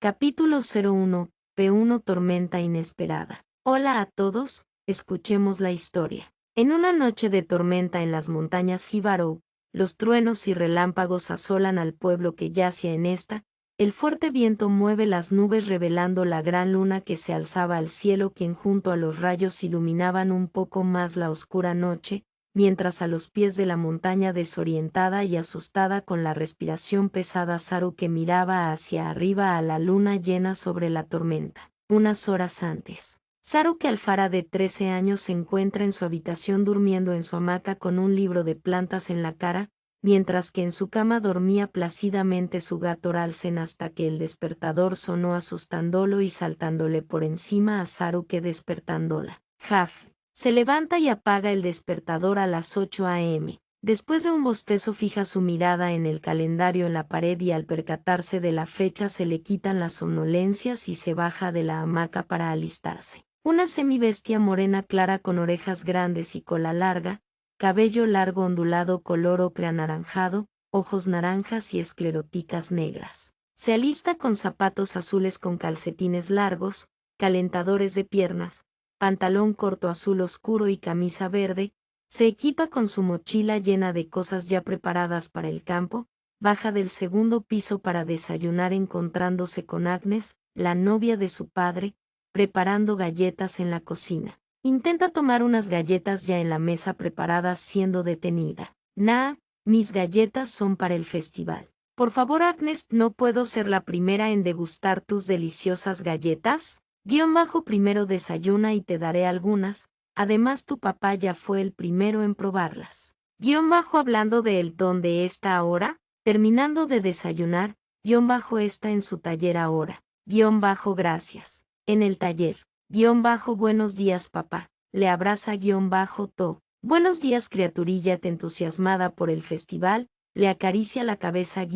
Capítulo 01, P1 Tormenta inesperada. Hola a todos, escuchemos la historia. En una noche de tormenta en las montañas Hibarou, los truenos y relámpagos asolan al pueblo que yace en esta. El fuerte viento mueve las nubes revelando la gran luna que se alzaba al cielo, quien junto a los rayos iluminaban un poco más la oscura noche, mientras a los pies de la montaña, desorientada y asustada con la respiración pesada, Saruke miraba hacia arriba a la luna llena sobre la tormenta. Unas horas antes, Saruke Alfara, de 13 años, se encuentra en su habitación durmiendo en su hamaca con un libro de plantas en la cara, mientras que en su cama dormía plácidamente su gato Ralsen, hasta que el despertador sonó asustándolo y saltándole por encima a Saruke, despertándola. Jaf. Se levanta y apaga el despertador a las 8 a.m. Después de un bostezo fija su mirada en el calendario en la pared y al percatarse de la fecha se le quitan las somnolencias y se baja de la hamaca para alistarse. Una semibestia morena clara con orejas grandes y cola larga, cabello largo ondulado color ocre anaranjado, ojos naranjas y escleróticas negras. Se alista con zapatos azules con calcetines largos, calentadores de piernas, pantalón corto azul oscuro y camisa verde. Se equipa con su mochila llena de cosas ya preparadas para el campo, baja del segundo piso para desayunar encontrándose con Agnes, la novia de su padre, preparando galletas en la cocina. Intenta tomar unas galletas ya en la mesa preparadas, siendo detenida. Nah, mis galletas son para el festival. Por favor, Agnes, ¿no puedo ser la primera en degustar tus deliciosas galletas? Primero desayuna y te daré algunas, además tu papá ya fue el primero en probarlas. Hablando de él, ¿dónde está ahora? Terminando de desayunar, está en su taller ahora. Gracias. En el taller. Buenos días papá. Le abraza To. Buenos días criaturilla, te entusiasmada por el festival, le acaricia la cabeza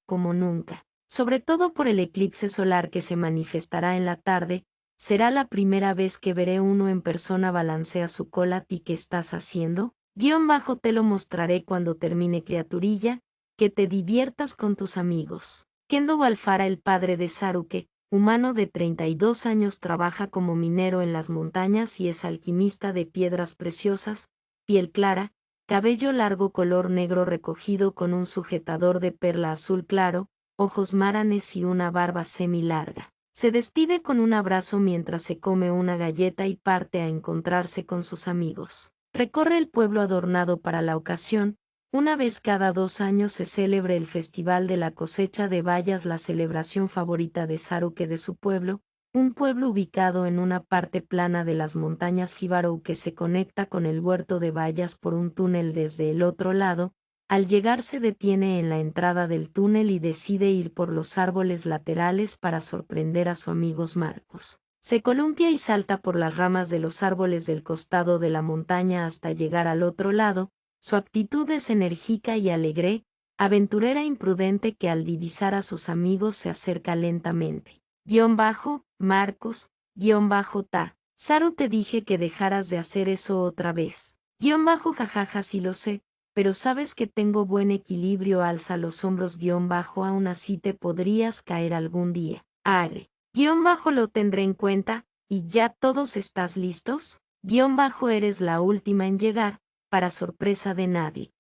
como nunca. Sobre todo por el eclipse solar que se manifestará en la tarde, será la primera vez que veré uno en persona. Balancea su cola. ¿Y qué estás haciendo? Te lo mostraré cuando termine criaturilla, que te diviertas con tus amigos. Kendo Alfara, el padre de Saruke, humano de 32 años, trabaja como minero en las montañas y es alquimista de piedras preciosas, piel clara, cabello largo color negro recogido con un sujetador de perla azul claro, ojos maranes y una barba semi-larga. Se despide con un abrazo mientras se come una galleta y parte a encontrarse con sus amigos. Recorre el pueblo adornado para la ocasión. Una vez cada 2 años se celebra el Festival de la Cosecha de Bayas, la celebración favorita de Saruke de su pueblo, un pueblo ubicado en una parte plana de las montañas Hibarou que se conecta con el huerto de bayas por un túnel desde el otro lado. Al llegar se detiene en la entrada del túnel y decide ir por los árboles laterales para sorprender a su amigo Marcos. Se columpia y salta por las ramas de los árboles del costado de la montaña hasta llegar al otro lado. Su actitud es enérgica y alegre, aventurera imprudente que al divisar a sus amigos se acerca lentamente. Marcos, Ta. Saru, te dije que dejaras de hacer eso otra vez. Jajaja, sí lo sé, pero sabes que tengo buen equilibrio. Alza los hombros. Aún así te podrías caer algún día. Agre. Lo tendré en cuenta. ¿Y ya todos estás listos? Eres la última en llegar, para sorpresa de nadie.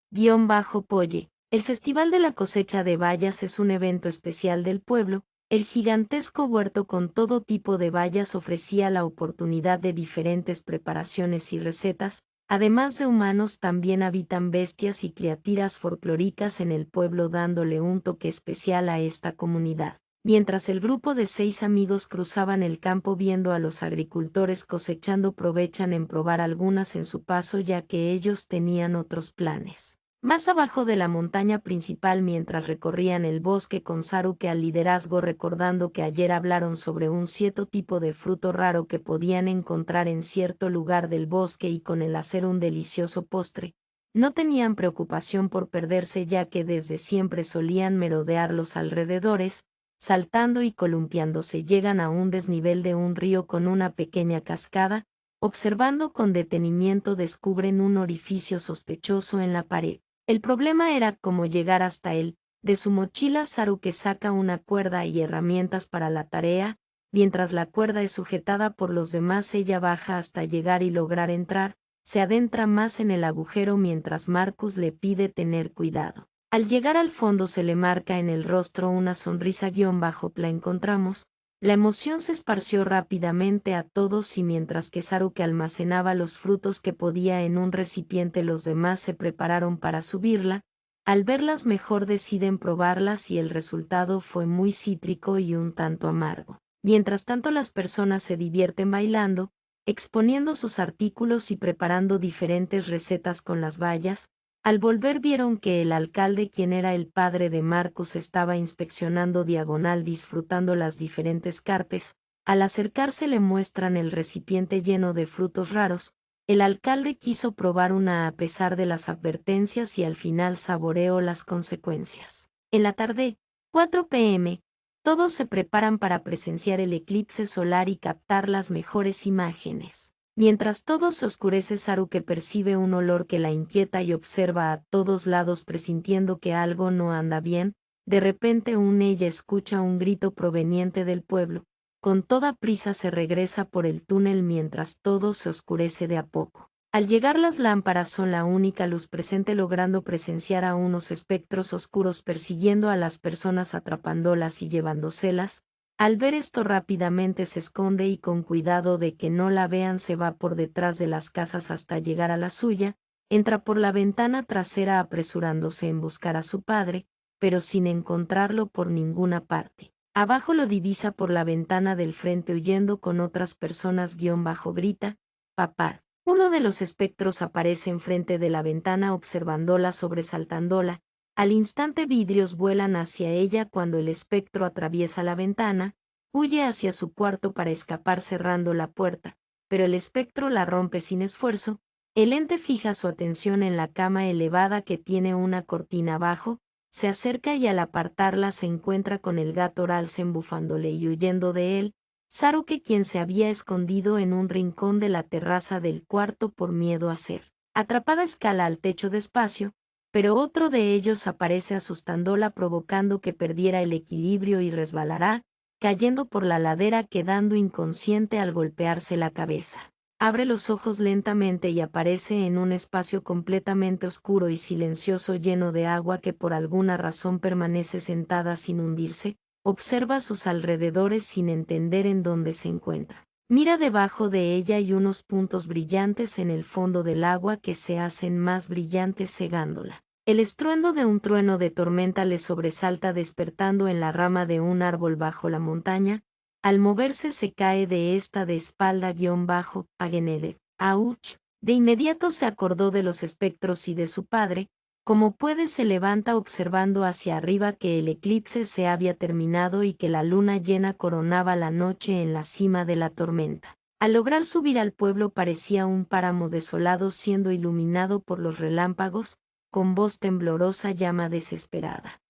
Polle. El Festival de la Cosecha de Bayas es un evento especial del pueblo. El gigantesco huerto con todo tipo de bayas ofrecía la oportunidad de diferentes preparaciones y recetas. Además de humanos, también habitan bestias y criaturas folclóricas en el pueblo, dándole un toque especial a esta comunidad. Mientras el grupo de 6 amigos cruzaban el campo viendo a los agricultores cosechando, aprovechan en probar algunas en su paso, ya que ellos tenían otros planes. Más abajo de la montaña principal, mientras recorrían el bosque con Saruke al liderazgo, recordando que ayer hablaron sobre un cierto tipo de fruto raro que podían encontrar en cierto lugar del bosque y con el hacer un delicioso postre, no tenían preocupación por perderse, ya que desde siempre solían merodear los alrededores. Saltando y columpiándose llegan a un desnivel de un río con una pequeña cascada. Observando con detenimiento descubren un orificio sospechoso en la pared. El problema era cómo llegar hasta él. De su mochila Saruke saca una cuerda y herramientas para la tarea. Mientras la cuerda es sujetada por los demás, ella baja hasta llegar y lograr entrar. Se adentra más en el agujero mientras Marcus le pide tener cuidado. Al llegar al fondo se le marca en el rostro una sonrisa la encontramos. La emoción se esparció rápidamente a todos y mientras que Saruke almacenaba los frutos que podía en un recipiente, los demás se prepararon para subirla. Al verlas mejor deciden probarlas y el resultado fue muy cítrico y un tanto amargo. Mientras tanto las personas se divierten bailando, exponiendo sus artículos y preparando diferentes recetas con las bayas. Al volver vieron que el alcalde, quien era el padre de Marcus, estaba inspeccionando diagonal disfrutando las diferentes carpes. Al acercarse le muestran el recipiente lleno de frutos raros. El alcalde quiso probar una a pesar de las advertencias y al final saboreó las consecuencias. En la tarde, 4 p.m., todos se preparan para presenciar el eclipse solar y captar las mejores imágenes. Mientras todo se oscurece, Saruke percibe un olor que la inquieta y observa a todos lados presintiendo que algo no anda bien. De repente ella escucha un grito proveniente del pueblo. Con toda prisa se regresa por el túnel mientras todo se oscurece de a poco. Al llegar las lámparas son la única luz presente, logrando presenciar a unos espectros oscuros persiguiendo a las personas, atrapándolas y llevándoselas. Al ver esto rápidamente se esconde y con cuidado de que no la vean se va por detrás de las casas hasta llegar a la suya. Entra por la ventana trasera apresurándose en buscar a su padre, pero sin encontrarlo por ninguna parte. Abajo lo divisa por la ventana del frente huyendo con otras personas. Grita, «Papá». Uno de los espectros aparece enfrente de la ventana observándola, sobresaltándola. Al instante vidrios vuelan hacia ella cuando el espectro atraviesa la ventana, huye hacia su cuarto para escapar cerrando la puerta, pero el espectro la rompe sin esfuerzo. El ente fija su atención en la cama elevada que tiene una cortina abajo. Se acerca y al apartarla se encuentra con el gato Ralsen bufándole y huyendo de él. Saruke, quien se había escondido en un rincón de la terraza del cuarto por miedo a ser atrapada, escala al techo despacio, pero otro de ellos aparece asustándola provocando que perdiera el equilibrio y resbalará, cayendo por la ladera quedando inconsciente al golpearse la cabeza. Abre los ojos lentamente y aparece en un espacio completamente oscuro y silencioso lleno de agua que por alguna razón permanece sentada sin hundirse. Observa sus alrededores sin entender en dónde se encuentra. Mira debajo de ella y unos puntos brillantes en el fondo del agua que se hacen más brillantes cegándola. El estruendo de un trueno de tormenta le sobresalta despertando en la rama de un árbol bajo la montaña. Al moverse se cae de esta de espalda a Genere. ¡Auch! De inmediato se acordó de los espectros y de su padre. Como puede se levanta observando hacia arriba que el eclipse se había terminado y que la luna llena coronaba la noche en la cima de la tormenta. Al lograr subir al pueblo parecía un páramo desolado siendo iluminado por los relámpagos. Con voz temblorosa llama desesperada.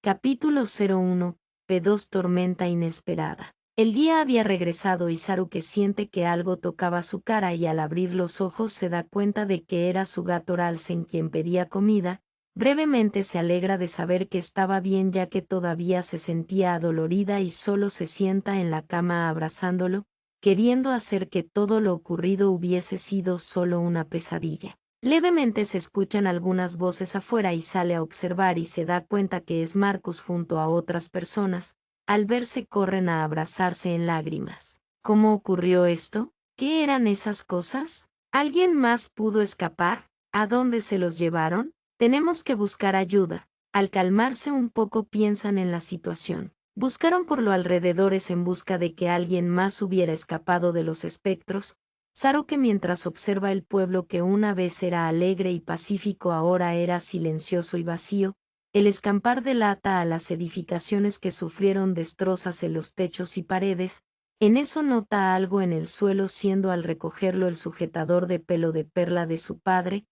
Capítulo 01. P2 Tormenta inesperada. El día había regresado y Saruke siente que algo tocaba su cara y al abrir los ojos se da cuenta de que era su gato Ralsen quien pedía comida. Brevemente se alegra de saber que estaba bien ya que todavía se sentía adolorida y solo se sienta en la cama abrazándolo, queriendo hacer que todo lo ocurrido hubiese sido solo una pesadilla. Levemente se escuchan algunas voces afuera y sale a observar y se da cuenta que es Marcus junto a otras personas. Al verse corren a abrazarse en lágrimas. ¿Cómo ocurrió esto? ¿Qué eran esas cosas? ¿Alguien más pudo escapar? ¿A dónde se los llevaron? Tenemos que buscar ayuda. Al calmarse un poco piensan en la situación. Buscaron por los alrededores en busca de que alguien más hubiera escapado de los espectros. Saruke, mientras observa el pueblo que una vez era alegre y pacífico ahora era silencioso y vacío. El escampar delata a las edificaciones que sufrieron destrozos en los techos y paredes. En eso nota algo en el suelo siendo al recogerlo el sujetador de pelo de perla de su padre,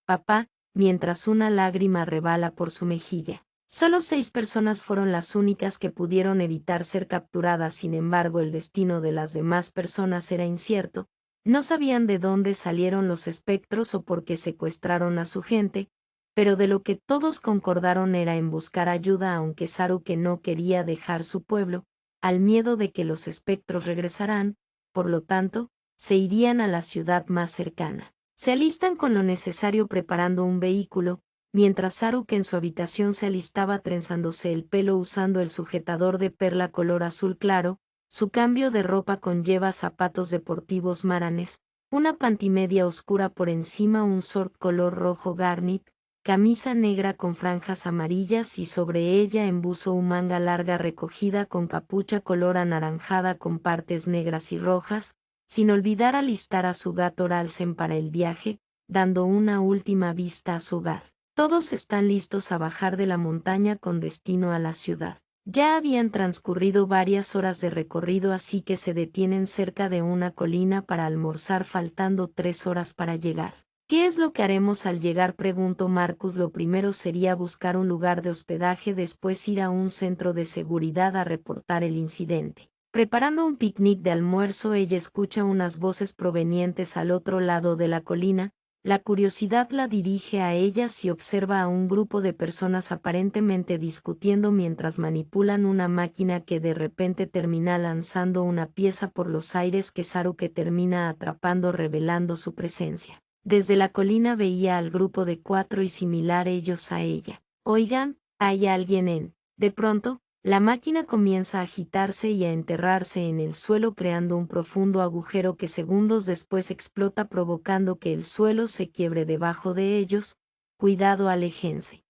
papá, mientras una lágrima rebala por su mejilla. Solo 6 personas fueron las únicas que pudieron evitar ser capturadas, sin embargo el destino de las demás personas era incierto. No sabían de dónde salieron los espectros o por qué secuestraron a su gente. pero de lo que todos concordaron era en buscar ayuda aunque Saruke no quería dejar su pueblo, al miedo de que los espectros regresarán, por lo tanto, se irían a la ciudad más cercana. Se alistan con lo necesario preparando un vehículo, mientras Saruke en su habitación se alistaba trenzándose el pelo usando el sujetador de perla color azul claro. Su cambio de ropa conlleva zapatos deportivos maranes, una pantimedia oscura por encima, un short color rojo garnet, camisa negra con franjas amarillas y sobre ella embuzo un manga larga recogida con capucha color anaranjada con partes negras y rojas, sin olvidar alistar a su gato Ralsen para el viaje, dando una última vista a su hogar. Todos están listos a bajar de la montaña con destino a la ciudad. Ya habían transcurrido varias horas de recorrido, así que se detienen cerca de una colina para almorzar faltando 3 horas para llegar. ¿Qué es lo que haremos al llegar?, preguntó Marcus. Lo primero sería buscar un lugar de hospedaje, después ir a un centro de seguridad a reportar el incidente. Preparando un picnic de almuerzo, ella escucha unas voces provenientes al otro lado de la colina. La curiosidad la dirige a ellas y observa a un grupo de personas aparentemente discutiendo mientras manipulan una máquina que de repente termina lanzando una pieza por los aires que Saruke termina atrapando, revelando su presencia. Desde la colina veía al grupo de 4 y similar ellos a ella. Oigan, hay alguien en... De pronto, la máquina comienza a agitarse y a enterrarse en el suelo creando un profundo agujero que segundos después explota provocando que el suelo se quiebre debajo de ellos. Cuidado, aléjense.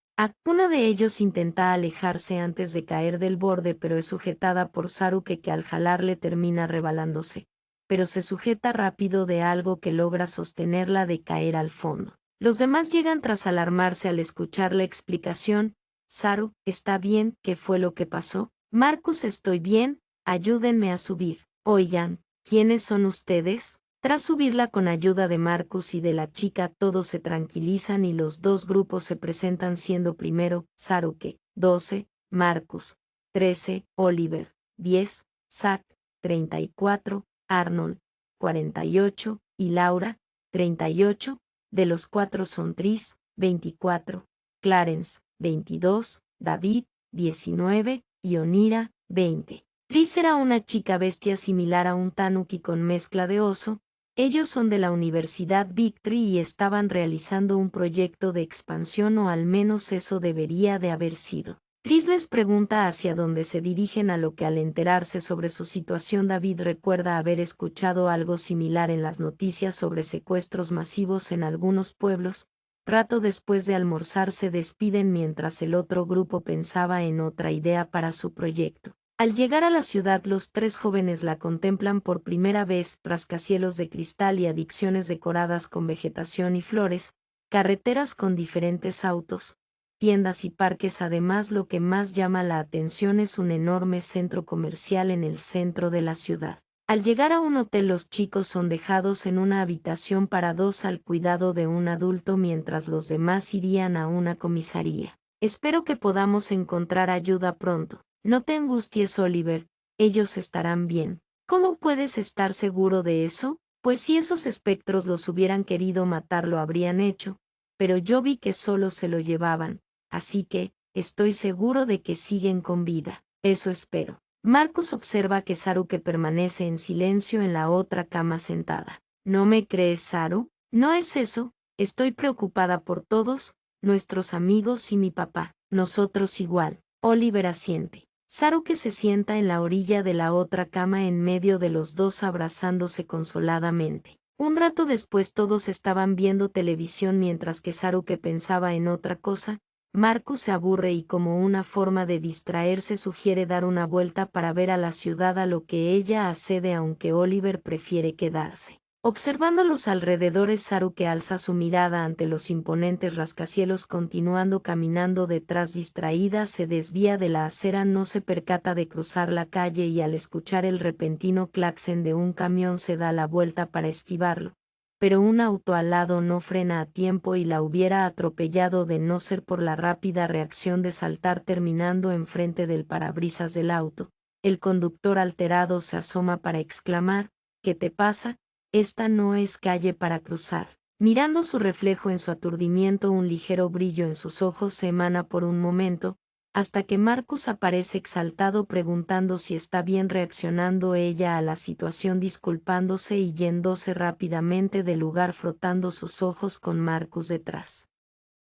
Uno de ellos intenta alejarse antes de caer del borde, pero es sujetada por Saruke, que al jalarle termina rebalándose, pero se sujeta rápido de algo que logra sostenerla de caer al fondo. Los demás llegan tras alarmarse al escuchar la explicación. Saru, ¿está bien? ¿Qué fue lo que pasó? Marcus, estoy bien, ayúdenme a subir. Oigan, ¿quiénes son ustedes? Tras subirla con ayuda de Marcus y de la chica, todos se tranquilizan y los dos grupos se presentan, siendo primero Saruke, 12, Marcus, 13, Oliver, 10, Zack, 34, Arnold, 48, y Laura, 38, de los 4 son Tris, 24, Clarence, 22, David, 19, y Onira, 20. Tris era una chica bestia similar a un tanuki con mezcla de oso. Ellos son de la Universidad Victory y estaban realizando un proyecto de expansión, o al menos eso debería de haber sido. Tris les pregunta hacia dónde se dirigen, a lo que al enterarse sobre su situación David recuerda haber escuchado algo similar en las noticias sobre secuestros masivos en algunos pueblos. Rato después de almorzar se despiden mientras el otro grupo pensaba en otra idea para su proyecto. Al llegar a la ciudad, los 3 jóvenes la contemplan por primera vez: rascacielos de cristal y adicciones decoradas con vegetación y flores, carreteras con diferentes autos, tiendas y parques. Además, lo que más llama la atención es un enorme centro comercial en el centro de la ciudad. Al llegar a un hotel, los chicos son dejados en una habitación para 2 al cuidado de un adulto, mientras los demás irían a una comisaría. Espero que podamos encontrar ayuda pronto. No te angusties, Oliver, ellos estarán bien. ¿Cómo puedes estar seguro de eso? Pues si esos espectros los hubieran querido matar, lo habrían hecho, pero yo vi que solo se lo llevaban, así que, estoy seguro de que siguen con vida. Eso espero. Marcus observa que Saruke permanece en silencio en la otra cama sentada. ¿No me crees, Saru? No es eso, estoy preocupada por todos, nuestros amigos y mi papá. Nosotros igual. Oliver asiente. Saruke se sienta en la orilla de la otra cama en medio de los dos, abrazándose consoladamente. Un rato después todos estaban viendo televisión mientras que Saruke pensaba en otra cosa. Marcus se aburre y, como una forma de distraerse, sugiere dar una vuelta para ver a la ciudad, a lo que ella accede, aunque Oliver prefiere quedarse. Observando los alrededores, Saruke alza su mirada ante los imponentes rascacielos. Continuando caminando detrás, distraída, se desvía de la acera, no se percata de cruzar la calle y al escuchar el repentino claxon de un camión se da la vuelta para esquivarlo. Pero un auto al lado no frena a tiempo y la hubiera atropellado de no ser por la rápida reacción de saltar, terminando enfrente del parabrisas del auto. El conductor, alterado, se asoma para exclamar: ¿qué te pasa? Esta no es calle para cruzar. Mirando su reflejo en su aturdimiento, un ligero brillo en sus ojos se emana por un momento, hasta que Marcus aparece exaltado preguntando si está bien, reaccionando ella a la situación, disculpándose y yéndose rápidamente del lugar, frotando sus ojos con Marcus detrás.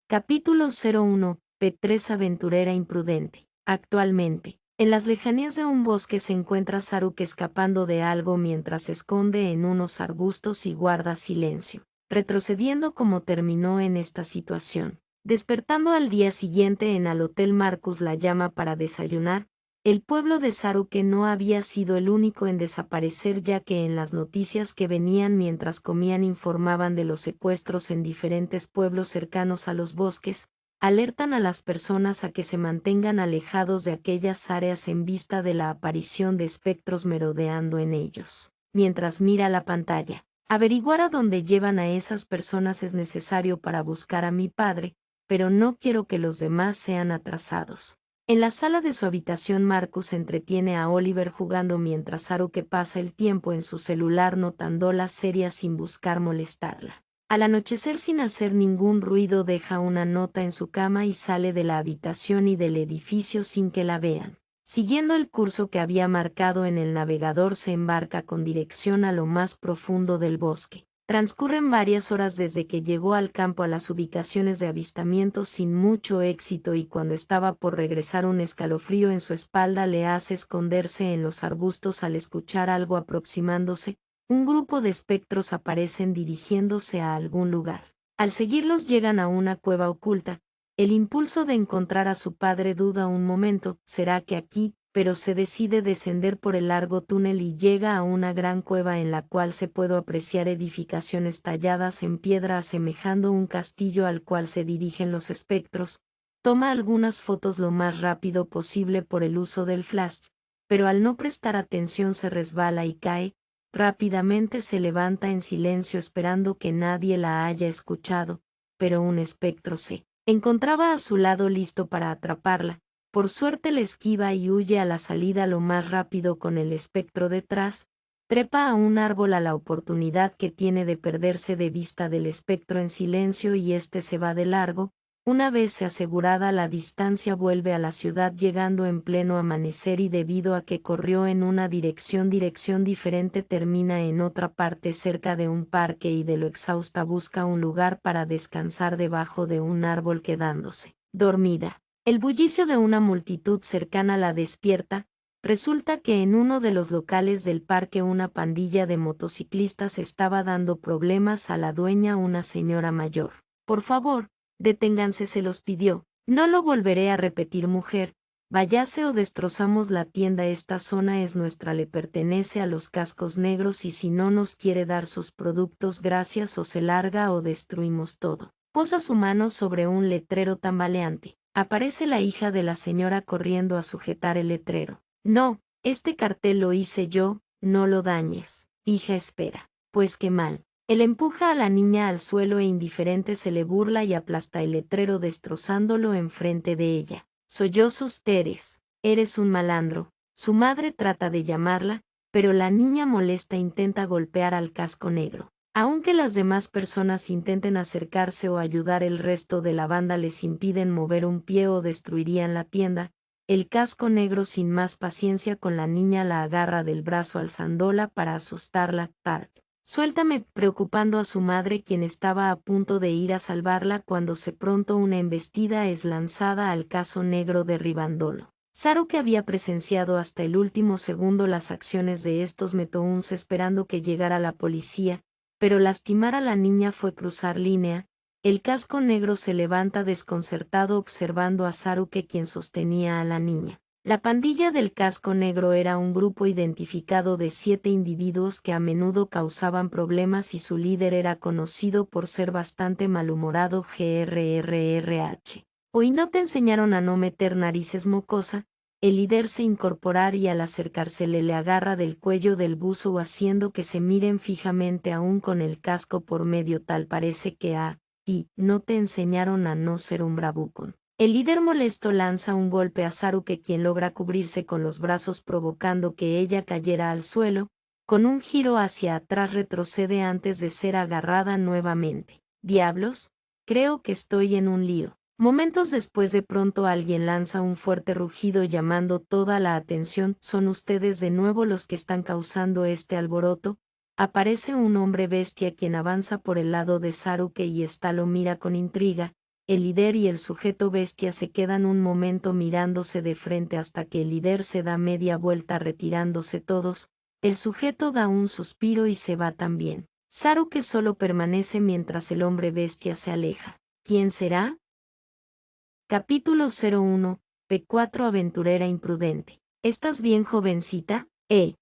Capítulo 01. P3 aventurera imprudente. Actualmente, en las lejanías de un bosque se encuentra Saruke escapando de algo mientras se esconde en unos arbustos y guarda silencio, retrocediendo como terminó en esta situación. Despertando al día siguiente en el hotel, Marcus la llama para desayunar. El pueblo de Saruke no había sido el único en desaparecer, ya que en las noticias que venían mientras comían informaban de los secuestros en diferentes pueblos cercanos a los bosques. Alertan a las personas a que se mantengan alejados de aquellas áreas en vista de la aparición de espectros merodeando en ellos. Mientras mira la pantalla, averiguar a dónde llevan a esas personas es necesario para buscar a mi padre, pero no quiero que los demás sean atrasados. En la sala de su habitación, Marcus entretiene a Oliver jugando mientras Saruke pasa el tiempo en su celular notándola seria sin buscar molestarla. Al anochecer, sin hacer ningún ruido, deja una nota en su cama y sale de la habitación y del edificio sin que la vean. Siguiendo el curso que había marcado en el navegador, se embarca con dirección a lo más profundo del bosque. Transcurren varias horas desde que llegó al campo a las ubicaciones de avistamiento sin mucho éxito, y cuando estaba por regresar, un escalofrío en su espalda le hace esconderse en los arbustos al escuchar algo aproximándose. Un grupo de espectros aparecen dirigiéndose a algún lugar. Al seguirlos llegan a una cueva oculta. El impulso de encontrar a su padre duda un momento, ¿será que aquí? Pero se decide descender por el largo túnel y llega a una gran cueva en la cual se puede apreciar edificaciones talladas en piedra asemejando un castillo al cual se dirigen los espectros. Toma algunas fotos lo más rápido posible por el uso del flash, pero al no prestar atención se resbala y cae. Rápidamente se levanta en silencio esperando que nadie la haya escuchado, pero un espectro se encontraba a su lado listo para atraparla. Por suerte le esquiva y huye a la salida lo más rápido con el espectro detrás. Trepa a un árbol a la oportunidad que tiene de perderse de vista del espectro en silencio, y este se va de largo. Una vez asegurada la distancia, vuelve a la ciudad llegando en pleno amanecer, y debido a que corrió en una dirección diferente termina en otra parte cerca de un parque, y de lo exhausta busca un lugar para descansar debajo de un árbol, quedándose dormida. El bullicio de una multitud cercana la despierta. Resulta que en uno de los locales del parque una pandilla de motociclistas estaba dando problemas a la dueña, una señora mayor. Por favor, deténganse, se los pidió. No lo volveré a repetir, mujer. Váyase o destrozamos la tienda. Esta zona es nuestra, le pertenece a los cascos negros, y si no nos quiere dar sus productos, gracias, o se larga o destruimos todo. Posa su mano sobre un letrero tambaleante. Aparece la hija de la señora corriendo a sujetar el letrero. No, este cartel lo hice yo, no lo dañes. Hija, espera. Pues qué mal. Él empuja a la niña al suelo e indiferente se le burla y aplasta el letrero destrozándolo enfrente de ella. Sollozos. Teres, eres un malandro. Su madre trata de llamarla, pero la niña molesta intenta golpear al casco negro. Aunque las demás personas intenten acercarse o ayudar, el resto de la banda les impiden mover un pie o destruirían la tienda. El casco negro, sin más paciencia con la niña, la agarra del brazo alzándola para asustarla. Park, suéltame, preocupando a su madre, quien estaba a punto de ir a salvarla cuando de pronto una embestida es lanzada al casco negro derribándolo. Saruke había presenciado hasta el último segundo las acciones de estos metouns esperando que llegara la policía, pero lastimar a la niña fue cruzar línea. El casco negro se levanta desconcertado observando a Saruke, quien sostenía a la niña. La pandilla del casco negro era un grupo identificado de 7 individuos que a menudo causaban problemas, y su líder era conocido por ser bastante malhumorado. GRRRH. ¿Hoy no te enseñaron a no meter narices, mocosa? El líder se incorpora y al acercársele le agarra del cuello del buzo, haciendo que se miren fijamente aún con el casco por medio. Tal parece que a ti no te enseñaron a no ser un bravucón. El líder molesto lanza un golpe a Saruke, quien logra cubrirse con los brazos provocando que ella cayera al suelo. con un giro hacia atrás retrocede antes de ser agarrada nuevamente. Diablos, creo que estoy en un lío. Momentos después de pronto alguien lanza un fuerte rugido llamando toda la atención. ¿Son ustedes de nuevo los que están causando este alboroto? Aparece un hombre bestia quien avanza por el lado de Saruke y ésta lo mira con intriga. El líder y el sujeto bestia se quedan un momento mirándose de frente hasta que el líder se da media vuelta retirándose todos. El sujeto da un suspiro y se va también. Saruke solo permanece mientras el hombre bestia se aleja. ¿Quién será? Capítulo 01, P4 Aventurera imprudente. ¿Estás bien, jovencita?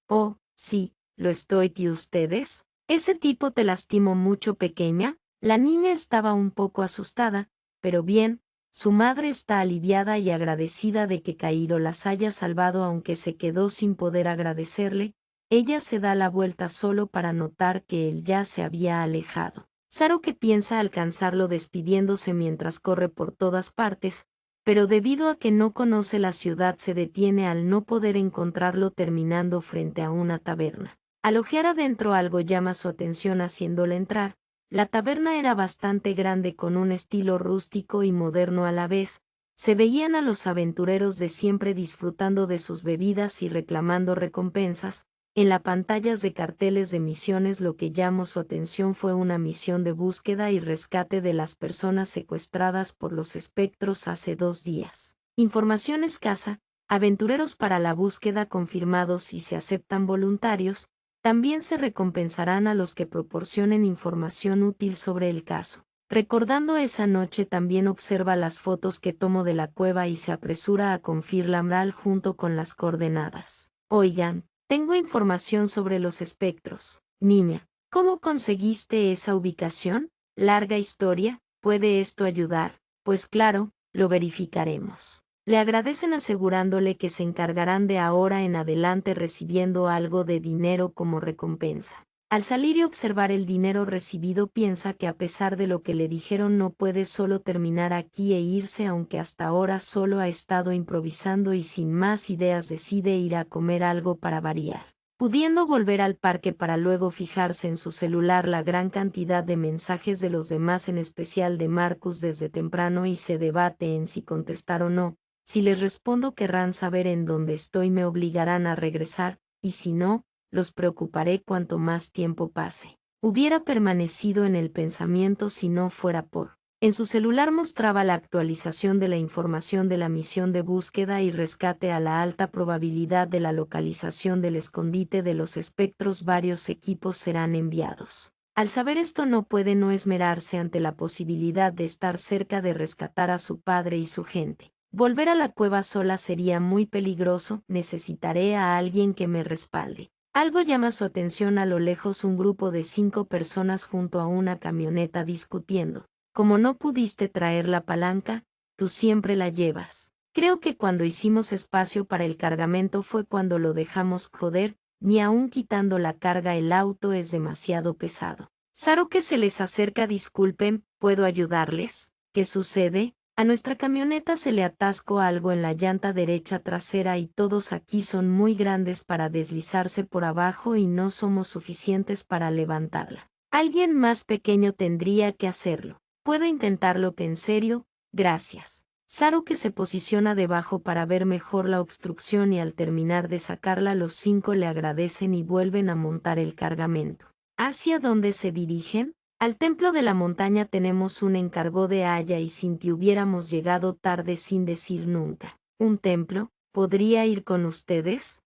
Oh, sí, lo estoy. ¿Y ustedes? ¿Ese tipo te lastimó mucho, pequeña? La niña estaba un poco asustada, pero bien, su madre está aliviada y agradecida de que Kairo las haya salvado, aunque se quedó sin poder agradecerle. Ella se da la vuelta solo para notar que él ya se había alejado. Saruke piensa alcanzarlo despidiéndose mientras corre por todas partes, pero debido a que no conoce la ciudad se detiene al no poder encontrarlo terminando frente a una taberna. Al ojear adentro algo llama su atención haciéndole entrar. La taberna era bastante grande con un estilo rústico y moderno a la vez. Se veían a los aventureros de siempre disfrutando de sus bebidas y reclamando recompensas. En las pantallas de carteles de misiones lo que llamó su atención fue una misión de búsqueda y rescate de las personas secuestradas por los espectros hace 2 días. Información escasa, aventureros para la búsqueda confirmados y se aceptan voluntarios, también se recompensarán a los que proporcionen información útil sobre el caso. Recordando esa noche también observa las fotos que tomó de la cueva y se apresura a confirmar junto con las coordenadas. Oigan, tengo información sobre los espectros. Niña, ¿cómo conseguiste esa ubicación? Larga historia, ¿puede esto ayudar? Pues claro, lo verificaremos. Le agradecen asegurándole que se encargarán de ahora en adelante recibiendo algo de dinero como recompensa. Al salir y observar el dinero recibido piensa que a pesar de lo que le dijeron no puede solo terminar aquí e irse, aunque hasta ahora solo ha estado improvisando y sin más ideas decide ir a comer algo para variar. Pudiendo volver al parque para luego fijarse en su celular la gran cantidad de mensajes de los demás, en especial de Marcus desde temprano, y se debate en si contestar o no. Si les respondo querrán saber en dónde estoy, me obligarán a regresar, y si no, los preocuparé cuanto más tiempo pase. Hubiera permanecido en el pensamiento si no fuera por. En su celular mostraba la actualización de la información de la misión de búsqueda y rescate a la alta probabilidad de la localización del escondite de los espectros. Varios equipos serán enviados. Al saber esto no puede no esmerarse ante la posibilidad de estar cerca de rescatar a su padre y su gente. Volver a la cueva sola sería muy peligroso, necesitaré a alguien que me respalde. Algo llama su atención a lo lejos, un grupo de 5 personas junto a una camioneta discutiendo. Como no pudiste traer la palanca, tú siempre la llevas. Creo que cuando hicimos espacio para el cargamento fue cuando lo dejamos. Joder, ni aún quitando la carga el auto es demasiado pesado. Saruke se les acerca. Disculpen, ¿puedo ayudarles? ¿Qué sucede? A nuestra camioneta se le atascó algo en la llanta derecha trasera y todos aquí son muy grandes para deslizarse por abajo y no somos suficientes para levantarla. Alguien más pequeño tendría que hacerlo. ¿Puedo intentarlo? ¿En serio? Gracias. Saruke se posiciona debajo para ver mejor la obstrucción y al terminar de sacarla los 5 le agradecen y vuelven a montar el cargamento. ¿Hacia dónde se dirigen? Al templo de la montaña tenemos un encargo de Aya y sin ti hubiéramos llegado tarde sin decir nunca. ¿Un templo? ¿Podría ir con ustedes?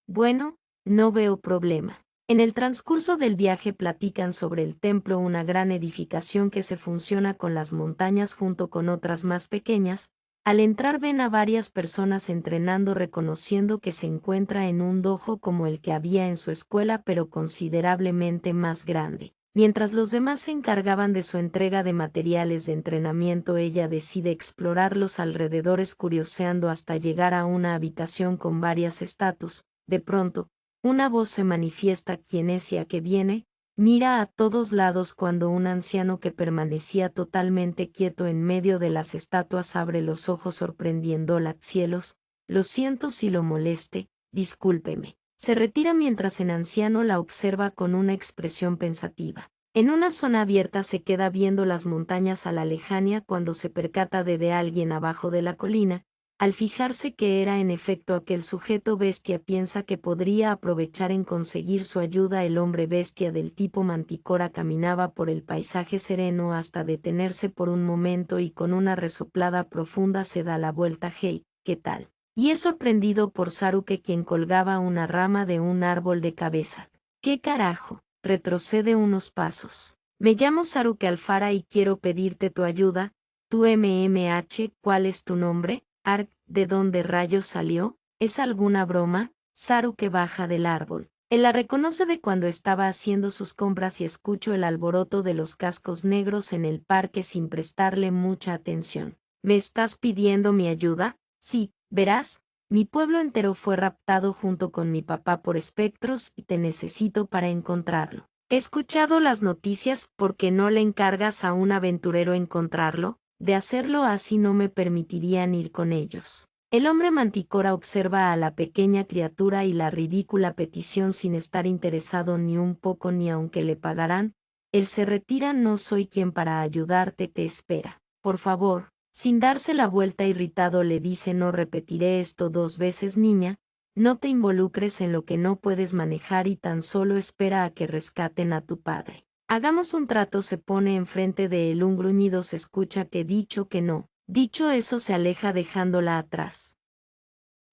Bueno, no veo problema. En el transcurso del viaje platican sobre el templo, una gran edificación que se fusiona con las montañas junto con otras más pequeñas. Al entrar ven a varias personas entrenando, reconociendo que se encuentra en un dojo como el que había en su escuela pero considerablemente más grande. Mientras los demás se encargaban de su entrega de materiales de entrenamiento, ella decide explorar los alrededores curioseando hasta llegar a una habitación con varias estatuas. De pronto, una voz se manifiesta. ¿Quién es y a qué viene? Mira a todos lados cuando un anciano que permanecía totalmente quieto en medio de las estatuas abre los ojos sorprendiéndola. Cielos, lo siento si lo moleste, discúlpeme. Se retira mientras el anciano la observa con una expresión pensativa. En una zona abierta se queda viendo las montañas a la lejanía cuando se percata de alguien abajo de la colina. Al fijarse que era en efecto aquel sujeto bestia, piensa que podría aprovechar en conseguir su ayuda. El hombre bestia del tipo manticora caminaba por el paisaje sereno hasta detenerse por un momento y con una resoplada profunda se da la vuelta. «Hey, ¿qué tal?» Y es sorprendido por Saruke, quien colgaba una rama de un árbol de cabeza. «¿Qué carajo?» Retrocede unos pasos. «Me llamo Saruke Alfara y quiero pedirte tu ayuda. Tu MMH, ¿cuál es tu nombre?» «Ark, ¿de dónde rayos salió? ¿Es alguna broma?» Saruke baja del árbol. Él la reconoce de cuando estaba haciendo sus compras y escucho el alboroto de los cascos negros en el parque sin prestarle mucha atención. «¿Me estás pidiendo mi ayuda?» «Sí, verás, mi pueblo entero fue raptado junto con mi papá por espectros y te necesito para encontrarlo. He escuchado las noticias. ¿Por qué no le encargas a un aventurero encontrarlo? De hacerlo así no me permitirían ir con ellos». El hombre manticora observa a la pequeña criatura y la ridícula petición sin estar interesado ni un poco, ni aunque le pagaran. Él se retira. «No soy quien para ayudarte, te espera. Por favor». Sin darse la vuelta, irritado le dice: «No repetiré esto 2 veces, niña. No te involucres en lo que no puedes manejar y tan solo espera a que rescaten a tu padre. Hagamos un trato». Se pone enfrente de él. Un gruñido se escucha que, dicho que no. Dicho eso, se aleja dejándola atrás.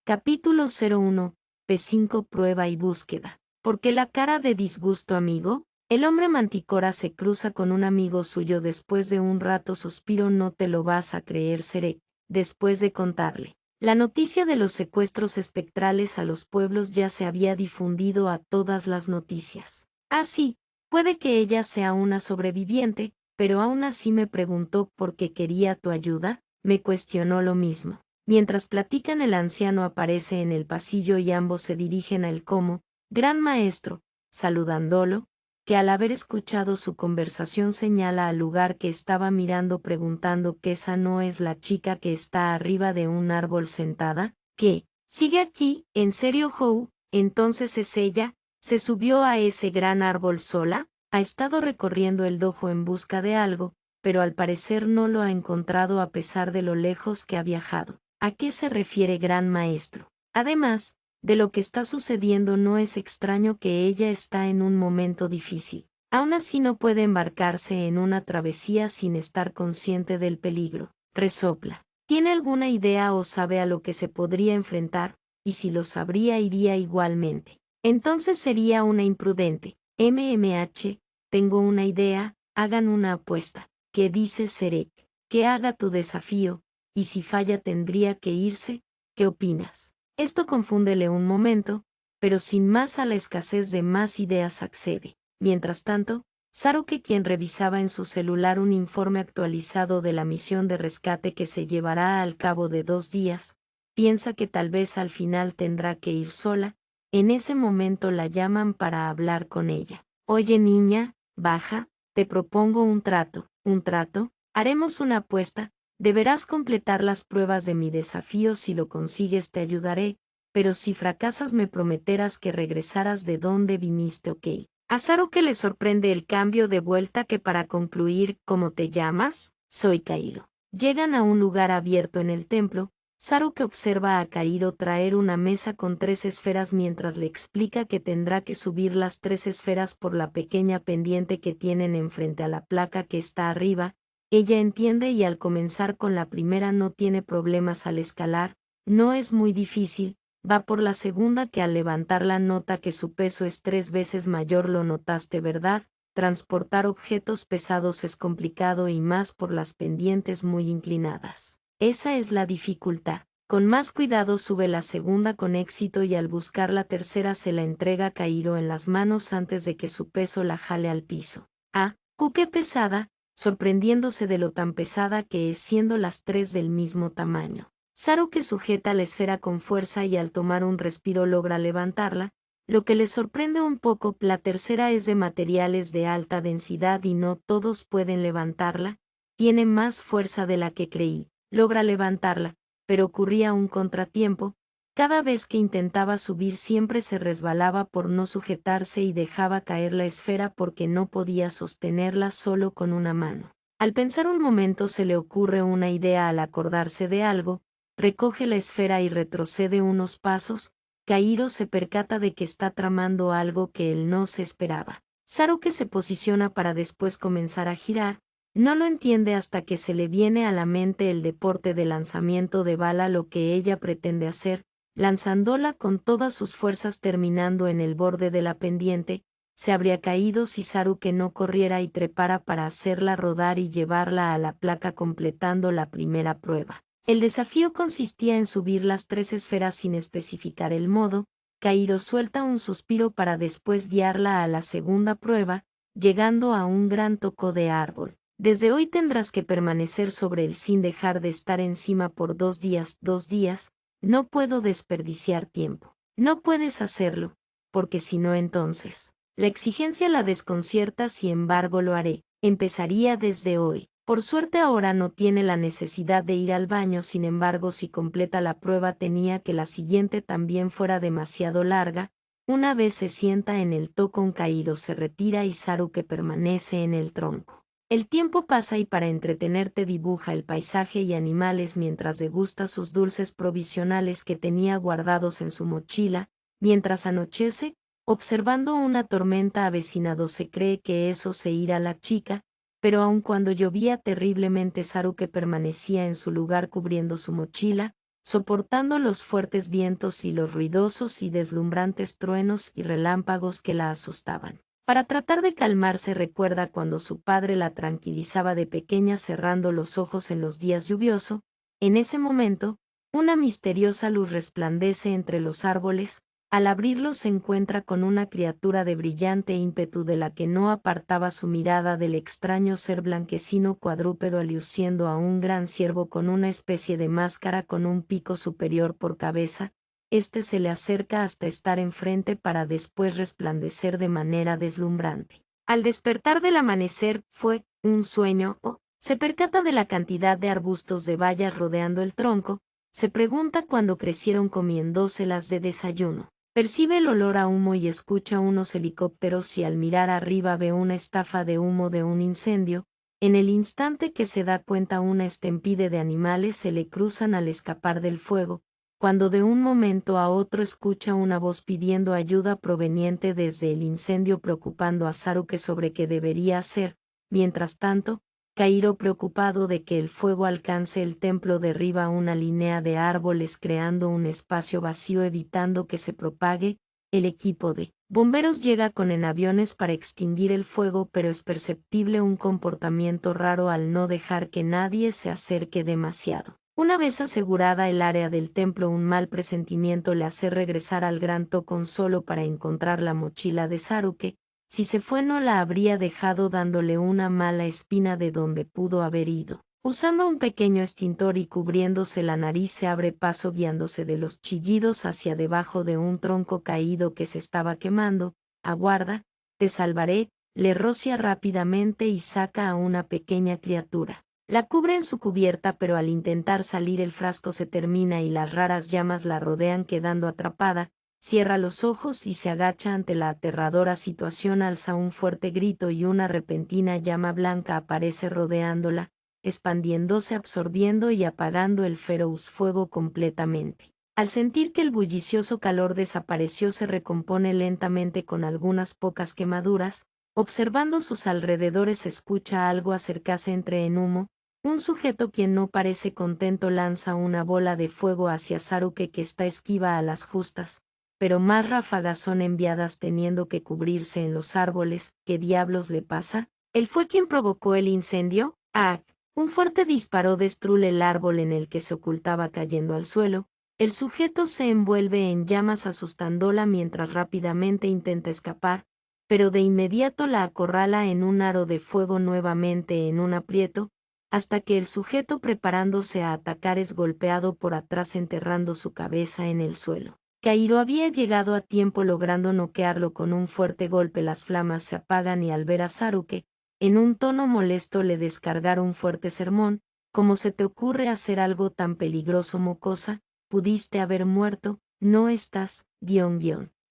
Capítulo 01. P5. Prueba y búsqueda. ¿Por qué la cara de disgusto, amigo? El hombre manticora se cruza con un amigo suyo después de un rato. Suspiro. «No te lo vas a creer, Serek». Después de contarle la noticia de los secuestros espectrales a los pueblos, ya se había difundido a todas las noticias. «Ah, sí, puede que ella sea una sobreviviente, pero aún así me preguntó por qué quería tu ayuda». Me cuestionó lo mismo. Mientras platican, el anciano aparece en el pasillo y ambos se dirigen a él como «Gran maestro», saludándolo, que al haber escuchado su conversación señala al lugar que estaba mirando preguntando que esa no es la chica que está arriba de un árbol sentada. «¿Qué? ¿Sigue aquí? ¿En serio, Hou? Entonces es ella. ¿Se subió a ese gran árbol sola? Ha estado recorriendo el dojo en busca de algo, pero al parecer no lo ha encontrado a pesar de lo lejos que ha viajado». ¿A qué se refiere, gran maestro? Además de lo que está sucediendo, no es extraño que ella está en un momento difícil. Aún así no puede embarcarse en una travesía sin estar consciente del peligro. Resopla. ¿Tiene alguna idea o sabe a lo que se podría enfrentar? Y si lo sabría, iría igualmente. Entonces sería una imprudente. MMH, tengo una idea. Hagan una apuesta. ¿Qué dices, Serek? Que haga tu desafío, y si falla tendría que irse. ¿Qué opinas? Esto confúndele un momento, pero sin más a la escasez de más ideas accede. Mientras tanto, Saruke, quien revisaba en su celular un informe actualizado de la misión de rescate que se llevará al cabo de 2 días, piensa que tal vez al final tendrá que ir sola. En ese momento la llaman para hablar con ella. «Oye, niña, baja, te propongo un trato». «¿Un trato? Haremos una apuesta. Deberás completar las pruebas de mi desafío. Si lo consigues te ayudaré, pero si fracasas me prometerás que regresarás de donde viniste, ¿ok?» A Saruke le sorprende el cambio de vuelta. «Que para concluir, ¿cómo te llamas?» «Soy Kairo». Llegan a un lugar abierto en el templo. Saruke observa a Kairo traer una mesa con 3 esferas mientras le explica que tendrá que subir las 3 esferas por la pequeña pendiente que tienen enfrente a la placa que está arriba. Ella entiende y al comenzar con la primera no tiene problemas al escalar. No es muy difícil. Va por la segunda, que al levantarla nota que su peso es 3 veces mayor. «Lo notaste, ¿verdad? Transportar objetos pesados es complicado y más por las pendientes muy inclinadas. Esa es la dificultad». Con más cuidado sube la segunda con éxito y al buscar la tercera se la entrega a Kairo en las manos antes de que su peso la jale al piso. «Ah, qué pesada», sorprendiéndose de lo tan pesada que es, siendo las 3 del mismo tamaño. Saruke sujeta la esfera con fuerza y al tomar un respiro logra levantarla, lo que le sorprende un poco. La tercera es de materiales de alta densidad y no todos pueden levantarla. Tiene más fuerza de la que creí. Logra levantarla, pero ocurría un contratiempo. Cada vez que intentaba subir siempre se resbalaba por no sujetarse y dejaba caer la esfera porque no podía sostenerla solo con una mano. Al pensar un momento se le ocurre una idea al acordarse de algo, recoge la esfera y retrocede unos pasos. Kairo se percata de que está tramando algo que él no se esperaba. Saruke se posiciona para después comenzar a girar. No lo entiende hasta que se le viene a la mente el deporte de lanzamiento de bala, lo que ella pretende hacer, lanzándola con todas sus fuerzas terminando en el borde de la pendiente. Se habría caído si Saruke no corriera y trepara para hacerla rodar y llevarla a la placa completando la primera prueba. El desafío consistía en subir las 3 esferas sin especificar el modo. Kairo suelta un suspiro para después guiarla a la segunda prueba, llegando a un gran toco de árbol. Desde hoy tendrás que permanecer sobre él sin dejar de estar encima por 2 días. 2 días, no puedo desperdiciar tiempo. No puedes hacerlo, porque si no entonces. La exigencia la desconcierta, sin embargo lo haré. Empezaría desde hoy. Por suerte ahora no tiene la necesidad de ir al baño, sin embargo si completa la prueba tenía que la siguiente también fuera demasiado larga. Una vez se sienta en el tocón, Kairo se retira y Saruke permanece en el tronco. El tiempo pasa y para entretenerte dibuja el paisaje y animales mientras degusta sus dulces provisionales que tenía guardados en su mochila. Mientras anochece, observando una tormenta avecinado, se cree que eso se irá la chica, pero aun cuando llovía terriblemente Saruke permanecía en su lugar cubriendo su mochila, soportando los fuertes vientos y los ruidosos y deslumbrantes truenos y relámpagos que la asustaban. Para tratar de calmarse recuerda cuando su padre la tranquilizaba de pequeña cerrando los ojos en los días lluviosos. En ese momento, una misteriosa luz resplandece entre los árboles. Al abrirlos se encuentra con una criatura de brillante ímpetu de la que no apartaba su mirada del extraño ser blanquecino cuadrúpedo aluciendo a un gran ciervo con una especie de máscara con un pico superior por cabeza. Este se le acerca hasta estar enfrente para después resplandecer de manera deslumbrante. Al despertar del amanecer, fue un sueño o se percata de la cantidad de arbustos de bayas rodeando el tronco. Se pregunta cuándo crecieron comiéndoselas de desayuno. Percibe el olor a humo y escucha unos helicópteros y al mirar arriba ve una estafa de humo de un incendio. En el instante que se da cuenta una estampida de animales se le cruzan al escapar del fuego, cuando de un momento a otro escucha una voz pidiendo ayuda proveniente desde el incendio preocupando a Saruke sobre qué debería hacer. Mientras tanto, Kairo, preocupado de que el fuego alcance el templo, derriba una línea de árboles creando un espacio vacío evitando que se propague. El equipo de bomberos llega con en aviones para extinguir el fuego, pero es perceptible un comportamiento raro al no dejar que nadie se acerque demasiado. Una vez asegurada el área del templo, un mal presentimiento le hace regresar al gran tocón solo para encontrar la mochila de Saruke. Si se fue no la habría dejado dándole una mala espina de donde pudo haber ido. Usando un pequeño extintor y cubriéndose la nariz se abre paso guiándose de los chillidos hacia debajo de un tronco caído que se estaba quemando. Aguarda, te salvaré, le rocia rápidamente y saca a una pequeña criatura. La cubre en su cubierta, pero al intentar salir el frasco se termina y las raras llamas la rodean quedando atrapada. Cierra los ojos y se agacha ante la aterradora situación, alza un fuerte grito y una repentina llama blanca aparece rodeándola, expandiéndose, absorbiendo y apagando el feroz fuego completamente. Al sentir que el bullicioso calor desapareció se recompone lentamente con algunas pocas quemaduras. Observando sus alrededores escucha algo acercarse entre en humo. Un sujeto quien no parece contento lanza una bola de fuego hacia Saruke que está esquiva a las justas, pero más ráfagas son enviadas teniendo que cubrirse en los árboles. ¿Qué diablos le pasa? ¿Él fue quien provocó el incendio? ¡Ah! Un fuerte disparo destruye el árbol en el que se ocultaba cayendo al suelo. El sujeto se envuelve en llamas asustándola mientras rápidamente intenta escapar, pero de inmediato la acorrala en un aro de fuego nuevamente en un aprieto, hasta que el sujeto preparándose a atacar es golpeado por atrás enterrando su cabeza en el suelo. Kairo había llegado a tiempo logrando noquearlo con un fuerte golpe. Las flamas se apagan y al ver a Saruke, en un tono molesto le descargar un fuerte sermón. ¿Cómo se te ocurre hacer algo tan peligroso, mocosa? Pudiste haber muerto. no estás,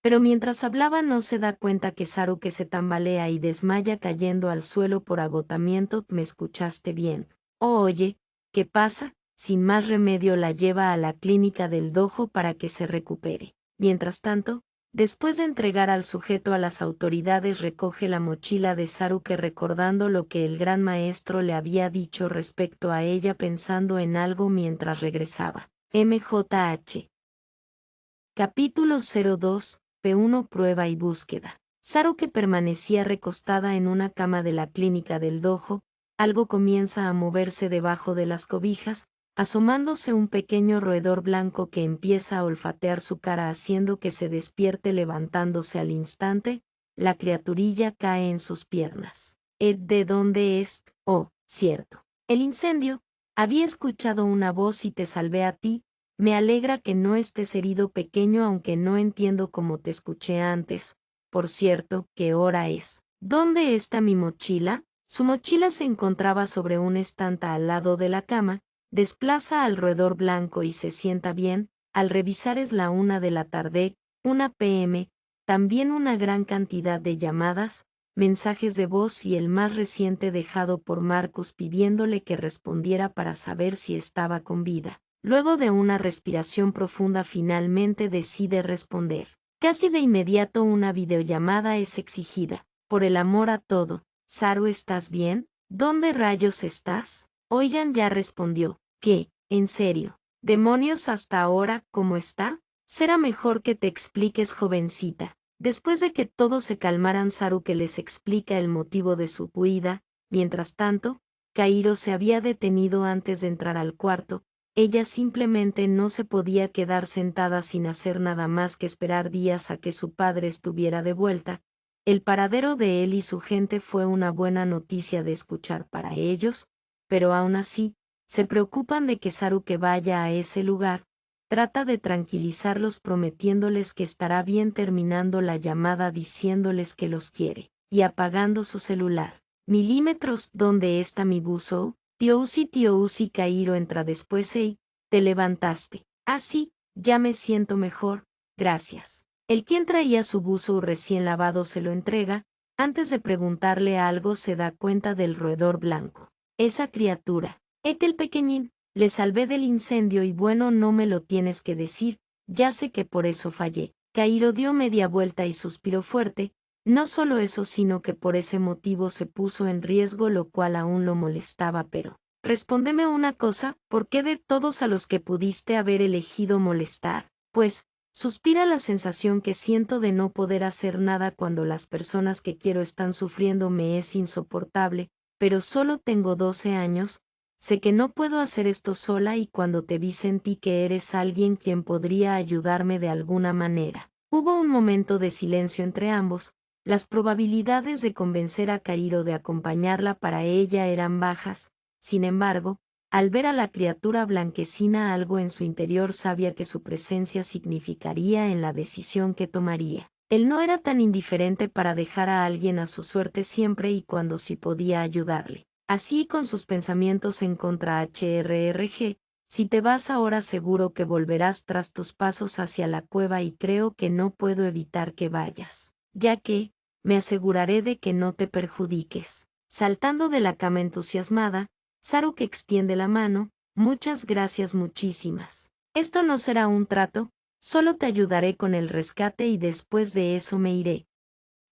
Pero mientras hablaba no se da cuenta que Saruke se tambalea y desmaya cayendo al suelo por agotamiento. ¿Me escuchaste bien? Oh, oye, ¿qué pasa? Sin más remedio la lleva a la clínica del dojo para que se recupere. Mientras tanto, después de entregar al sujeto a las autoridades, recoge la mochila de Saruke recordando lo que el gran maestro le había dicho respecto a ella, pensando en algo mientras regresaba. MJH. Capítulo 02, P1 Prueba y búsqueda. Saruke permanecía recostada en una cama de la clínica del dojo. Algo comienza a moverse debajo de las cobijas, asomándose un pequeño roedor blanco que empieza a olfatear su cara haciendo que se despierte. Levantándose al instante, la criaturilla cae en sus piernas. ¿De dónde es? Oh, cierto. El incendio. Había escuchado una voz y te salvé a ti. Me alegra que no estés herido, pequeño, aunque no entiendo cómo te escuché antes. Por cierto, ¿qué hora es? ¿Dónde está mi mochila? Su mochila se encontraba sobre un estante al lado de la cama. Desplaza al roedor blanco y se sienta bien. Al revisar es la 1 de la tarde, 1 p.m., también una gran cantidad de llamadas, mensajes de voz y el más reciente dejado por Marcus pidiéndole que respondiera para saber si estaba con vida. Luego de una respiración profunda finalmente decide responder. Casi de inmediato una videollamada es exigida. Por el amor a todo, Saru, ¿estás bien? ¿Dónde rayos estás? Oigan, ya respondió. ¿Qué? ¿En serio? ¿Demonios hasta ahora? ¿Cómo está? Será mejor que te expliques, jovencita. Después de que todos se calmaran, Saruke les explica el motivo de su huida. Mientras tanto, Kairo se había detenido antes de entrar al cuarto. Ella simplemente no se podía quedar sentada sin hacer nada más que esperar días a que su padre estuviera de vuelta. El paradero de él y su gente fue una buena noticia de escuchar para ellos, pero aún así, se preocupan de que Saruke vaya a ese lugar. Trata de tranquilizarlos prometiéndoles que estará bien, terminando la llamada diciéndoles que los quiere, y apagando su celular. Milímetros, ¿dónde está mi buzo? Tío Uzi, Kairo entra después. Hey, ¿te levantaste? Ah, sí, ya me siento mejor, gracias. El quien traía su buzo recién lavado se lo entrega. Antes de preguntarle algo se da cuenta del roedor blanco. Esa criatura. El pequeñín. Le salvé del incendio y bueno, no me lo tienes que decir, ya sé que por eso fallé. Kairo dio media vuelta y suspiró fuerte. No solo eso, sino que por ese motivo se puso en riesgo, lo cual aún lo molestaba. Pero, respóndeme una cosa, ¿por qué de todos a los que pudiste haber elegido molestar? Pues, suspira, la sensación que siento de no poder hacer nada cuando las personas que quiero están sufriendo me es insoportable, pero solo tengo 12 años, sé que no puedo hacer esto sola y cuando te vi sentí que eres alguien quien podría ayudarme de alguna manera. Hubo un momento de silencio entre ambos. Las probabilidades de convencer a Kairo de acompañarla para ella eran bajas. Sin embargo, al ver a la criatura blanquecina, algo en su interior sabía que su presencia significaría en la decisión que tomaría. Él no era tan indiferente para dejar a alguien a su suerte siempre y cuando sí podía ayudarle. Así, con sus pensamientos en contra, HRRG, si te vas ahora seguro que volverás tras tus pasos hacia la cueva y creo que no puedo evitar que vayas, ya que, me aseguraré de que no te perjudiques. Saltando de la cama entusiasmada, Saruke extiende la mano. Muchas gracias, muchísimas. Esto no será un trato, solo te ayudaré con el rescate y después de eso me iré.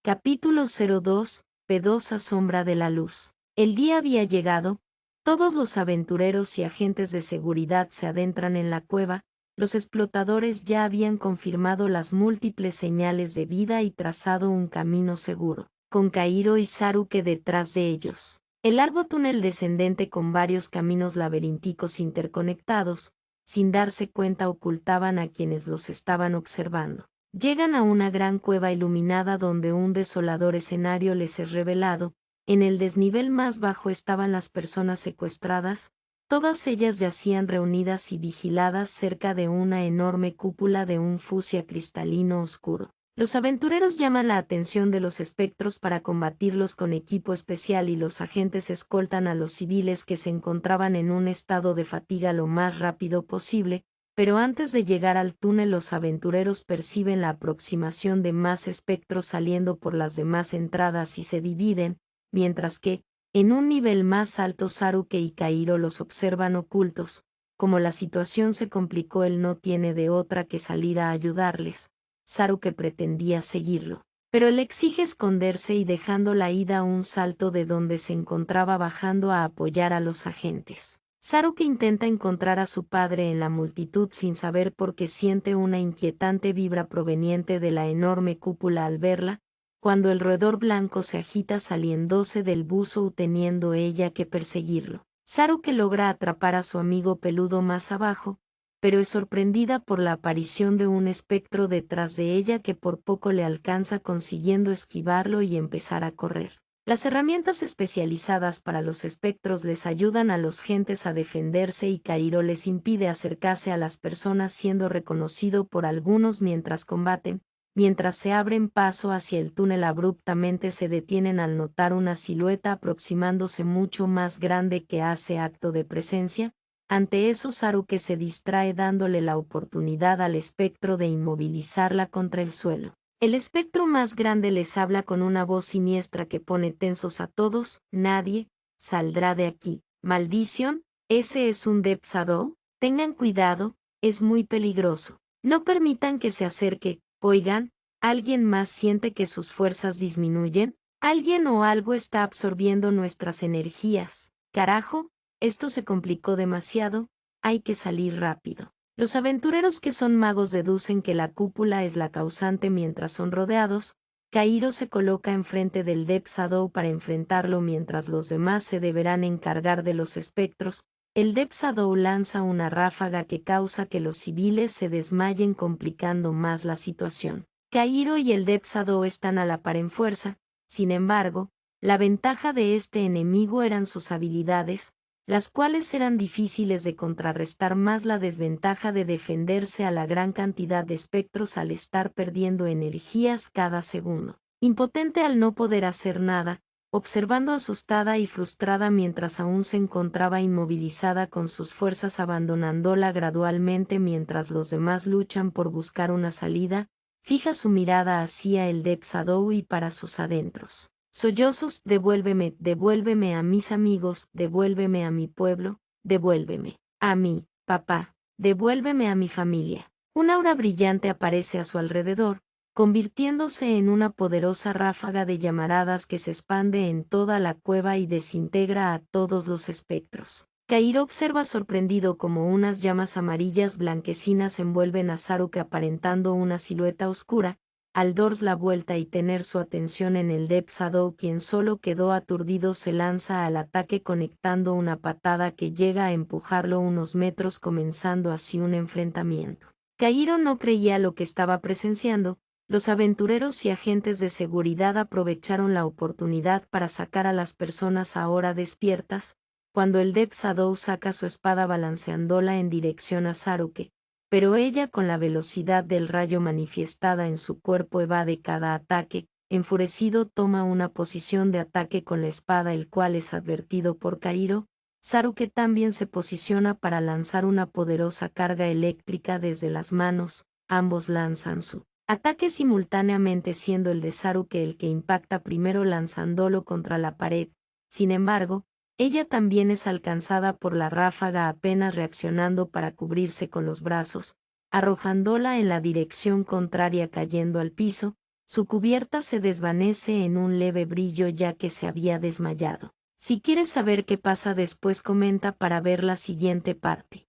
Capítulo 02, P2 Sombra de la Luz. El día había llegado, todos los aventureros y agentes de seguridad se adentran en la cueva. Los explotadores ya habían confirmado las múltiples señales de vida y trazado un camino seguro, con Kairo y Saruke detrás de ellos. El largo túnel descendente con varios caminos laberínticos interconectados, sin darse cuenta ocultaban a quienes los estaban observando. Llegan a una gran cueva iluminada donde un desolador escenario les es revelado. En el desnivel más bajo estaban las personas secuestradas. Todas ellas yacían reunidas y vigiladas cerca de una enorme cúpula de un fucsia cristalino oscuro. Los aventureros llaman la atención de los espectros para combatirlos con equipo especial y los agentes escoltan a los civiles que se encontraban en un estado de fatiga lo más rápido posible. pero antes de llegar al túnel los aventureros perciben la aproximación de más espectros saliendo por las demás entradas y se dividen, mientras que, en un nivel más alto Saruke y Kairo los observan ocultos. Como la situación se complicó, él no tiene de otra que salir a ayudarles. Saruke pretendía seguirlo, pero él exige esconderse y dejando la ida a un salto de donde se encontraba bajando a apoyar a los agentes. Saruke intenta encontrar a su padre en la multitud sin saber por qué siente una inquietante vibra proveniente de la enorme cúpula al verla, cuando el roedor blanco se agita saliéndose del buzo teniendo ella que perseguirlo. Saruke logra atrapar a su amigo peludo más abajo, pero es sorprendida por la aparición de un espectro detrás de ella que por poco le alcanza consiguiendo esquivarlo y empezar a correr. Las herramientas especializadas para los espectros les ayudan a los gentes a defenderse y Kairo les impide acercarse a las personas siendo reconocido por algunos mientras combaten. Mientras se abren paso hacia el túnel abruptamente se detienen al notar una silueta aproximándose mucho más grande que hace acto de presencia. Ante eso Saruke se distrae dándole la oportunidad al espectro de inmovilizarla contra el suelo. El espectro más grande les habla con una voz siniestra que pone tensos a todos. Nadie saldrá de aquí. Maldición, ese es un Death Shadow. Tengan cuidado, es muy peligroso. No permitan que se acerque. Oigan, ¿alguien más siente que sus fuerzas disminuyen? ¿Alguien o algo está absorbiendo nuestras energías? Carajo, esto se complicó demasiado, hay que salir rápido. Los aventureros que son magos deducen que la cúpula es la causante mientras son rodeados. Kairo se coloca enfrente del Death Shadow para enfrentarlo mientras los demás se deberán encargar de los espectros. El Death Shadow lanza una ráfaga que causa que los civiles se desmayen complicando más la situación. Kairo y el Death Shadow están a la par en fuerza, sin embargo, la ventaja de este enemigo eran sus habilidades, las cuales eran difíciles de contrarrestar más la desventaja de defenderse a la gran cantidad de espectros al estar perdiendo energías cada segundo. Impotente al no poder hacer nada, observando asustada y frustrada mientras aún se encontraba inmovilizada con sus fuerzas abandonándola gradualmente mientras los demás luchan por buscar una salida, fija su mirada hacia el Death Shadow y para sus adentros. Sollozos, devuélveme a mis amigos, devuélveme a mi pueblo, devuélveme a mí, papá, devuélveme a mi familia. Un aura brillante aparece a su alrededor, convirtiéndose en una poderosa ráfaga de llamaradas que se expande en toda la cueva y desintegra a todos los espectros. Kairo observa sorprendido como unas llamas amarillas blanquecinas envuelven a Saruke aparentando una silueta oscura. Al darse la vuelta y tener su atención en el Death Shadow, quien solo quedó aturdido, se lanza al ataque conectando una patada que llega a empujarlo unos metros comenzando así un enfrentamiento. Kairo no creía lo que estaba presenciando. Los aventureros y agentes de seguridad aprovecharon la oportunidad para sacar a las personas ahora despiertas, cuando el Death Shadow saca su espada balanceándola en dirección a Saruke, pero ella con la velocidad del rayo manifiestada en su cuerpo evade cada ataque. Enfurecido toma una posición de ataque con la espada el cual es advertido por Kairo. Saruke también se posiciona para lanzar una poderosa carga eléctrica desde las manos. Ambos lanzan su ataque simultáneamente siendo el de Saruke el que impacta primero lanzándolo contra la pared. Sin embargo, ella también es alcanzada por la ráfaga apenas reaccionando para cubrirse con los brazos, arrojándola en la dirección contraria cayendo al piso. Su cubierta se desvanece en un leve brillo ya que se había desmayado. Si quieres saber qué pasa después comenta para ver la siguiente parte.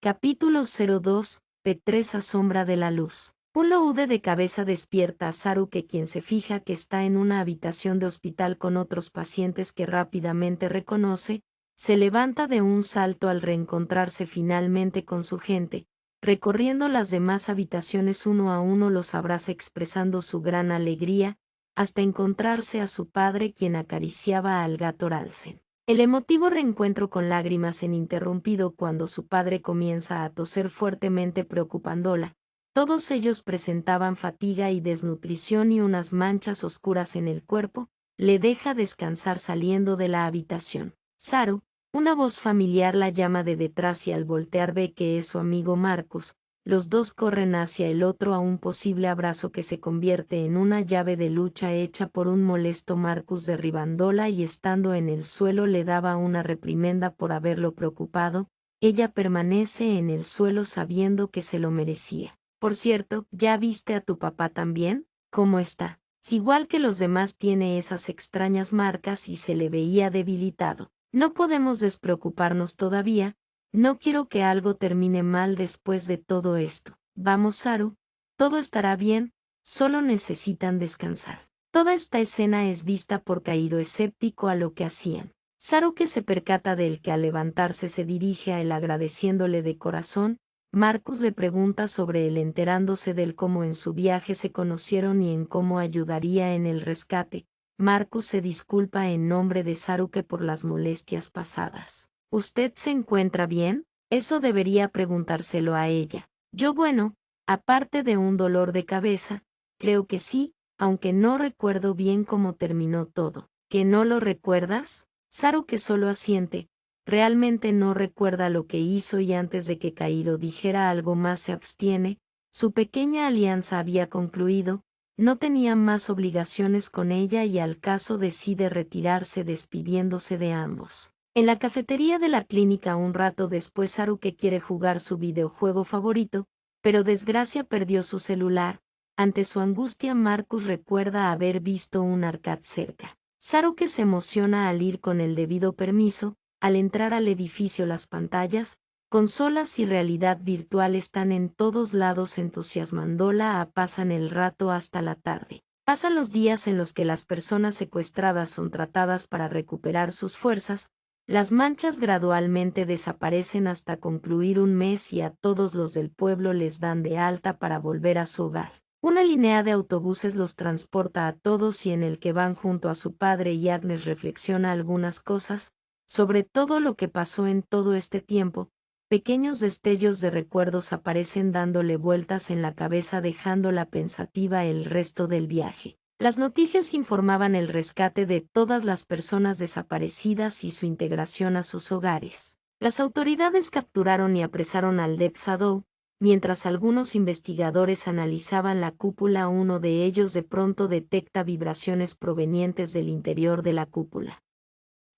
Capítulo 02, P3 a sombra de la luz. Un laude de cabeza despierta a Saruke quien se fija que está en una habitación de hospital con otros pacientes que rápidamente reconoce, se levanta de un salto al reencontrarse finalmente con su gente, recorriendo las demás habitaciones uno a uno los abraza expresando su gran alegría, hasta encontrarse a su padre quien acariciaba al gato Ralsen. El emotivo reencuentro con lágrimas en interrumpido cuando su padre comienza a toser fuertemente preocupándola. Todos ellos presentaban fatiga y desnutrición y unas manchas oscuras en el cuerpo, le deja descansar saliendo de la habitación. Saru, Una voz familiar la llama de detrás y al voltear ve que es su amigo Marcus. Los dos corren hacia el otro a un posible abrazo que se convierte en una llave de lucha hecha por un molesto Marcus derribándola y estando en el suelo le daba una reprimenda por haberlo preocupado. Ella permanece en el suelo sabiendo que se lo merecía. Por cierto, ¿ya viste a tu papá también? ¿Cómo está? Si igual que los demás tiene esas extrañas marcas y se le veía debilitado. No podemos despreocuparnos todavía. No quiero que algo termine mal después de todo esto. Vamos, Saru. Todo estará bien, solo necesitan descansar. Toda esta escena es vista por Kairo escéptico a lo que hacían. Saru que se percata del que al levantarse se dirige a él agradeciéndole de corazón. Marcus le pregunta sobre él enterándose del cómo en su viaje se conocieron y en cómo ayudaría en el rescate. Marcus se disculpa en nombre de Saruke por las molestias pasadas. ¿Usted se encuentra bien? Eso debería preguntárselo a ella. Yo bueno, aparte de un dolor de cabeza, creo que sí, aunque no recuerdo bien cómo terminó todo. ¿Que no lo recuerdas? Saruke solo asiente. Realmente no recuerda lo que hizo y antes de que Kairo dijera algo más se abstiene. Su pequeña alianza había concluido. No tenía más obligaciones con ella y al caso decide retirarse despidiéndose de ambos. En la cafetería de la clínica un rato después Saruke quiere jugar su videojuego favorito, pero desgracia perdió su celular. Ante su angustia Marcus recuerda haber visto un arcade cerca. Saruke se emociona al ir con el debido permiso. Al entrar al edificio las pantallas, consolas y realidad virtual están en todos lados entusiasmándola a pasan el rato hasta la tarde. Pasan los días en los que las personas secuestradas son tratadas para recuperar sus fuerzas, las manchas gradualmente desaparecen hasta concluir un mes y a todos los del pueblo les dan de alta para volver a su hogar. Una línea de autobuses los transporta a todos y en el que van junto a su padre y Agnes reflexiona algunas cosas, sobre todo lo que pasó en todo este tiempo. Pequeños destellos de recuerdos aparecen dándole vueltas en la cabeza dejándola pensativa el resto del viaje. Las noticias informaban el rescate de todas las personas desaparecidas y su integración a sus hogares. Las autoridades capturaron y apresaron al Deb Sadou, mientras algunos investigadores analizaban la cúpula. Uno de ellos de pronto detecta vibraciones provenientes del interior de la cúpula.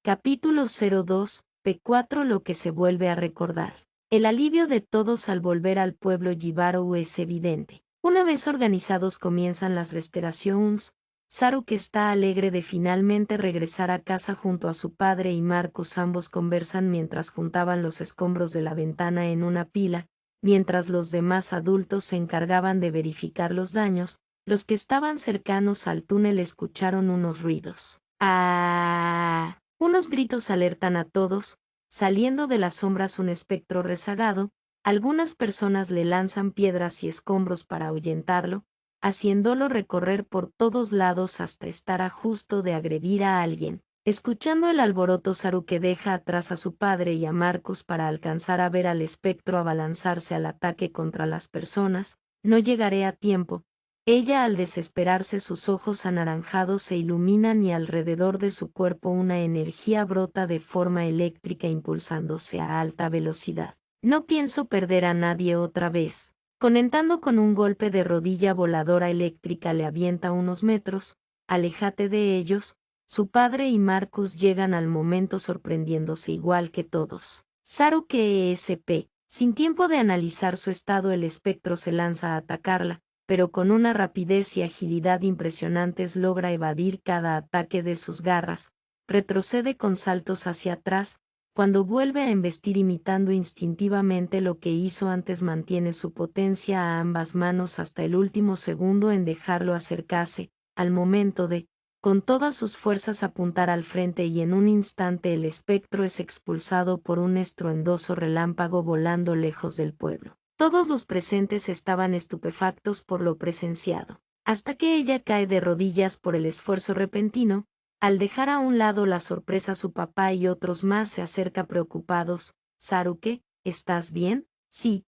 Capítulo 02, P4 Lo que se vuelve a recordar. El alivio de todos al volver al pueblo Jibarou es evidente. Una vez organizados comienzan las restauraciones. Saruke está alegre de finalmente regresar a casa junto a su padre y Marcus. Ambos conversan mientras juntaban los escombros de la ventana en una pila, mientras los demás adultos se encargaban de verificar los daños. Los que estaban cercanos al túnel escucharon unos ruidos. ¡Ah! Unos gritos alertan a todos. Saliendo de las sombras un espectro rezagado, algunas personas le lanzan piedras y escombros para ahuyentarlo, haciéndolo recorrer por todos lados hasta estar a justo de agredir a alguien. Escuchando el alboroto Saruke deja atrás a su padre y a Marcus para alcanzar a ver al espectro abalanzarse al ataque contra las personas. No llegaré a tiempo. Ella al desesperarse sus ojos anaranjados se iluminan y alrededor de su cuerpo una energía brota de forma eléctrica impulsándose a alta velocidad. No pienso perder a nadie otra vez. Conectando con un golpe de rodilla voladora eléctrica le avienta unos metros. Aléjate de ellos. Su padre y Marcus llegan al momento sorprendiéndose igual que todos. Saruke ESP. Sin tiempo de analizar su estado el espectro se lanza a atacarla, pero con una rapidez y agilidad impresionantes logra evadir cada ataque de sus garras, retrocede con saltos hacia atrás, cuando vuelve a embestir imitando instintivamente lo que hizo antes mantiene su potencia a ambas manos hasta el último segundo en dejarlo acercarse, al momento de, con todas sus fuerzas apuntar al frente y en un instante el espectro es expulsado por un estruendoso relámpago volando lejos del pueblo. Todos los presentes estaban estupefactos por lo presenciado, hasta que ella cae de rodillas por el esfuerzo repentino. Al dejar a un lado la sorpresa su papá y otros más se acerca preocupados. Saruke, ¿estás bien? Sí,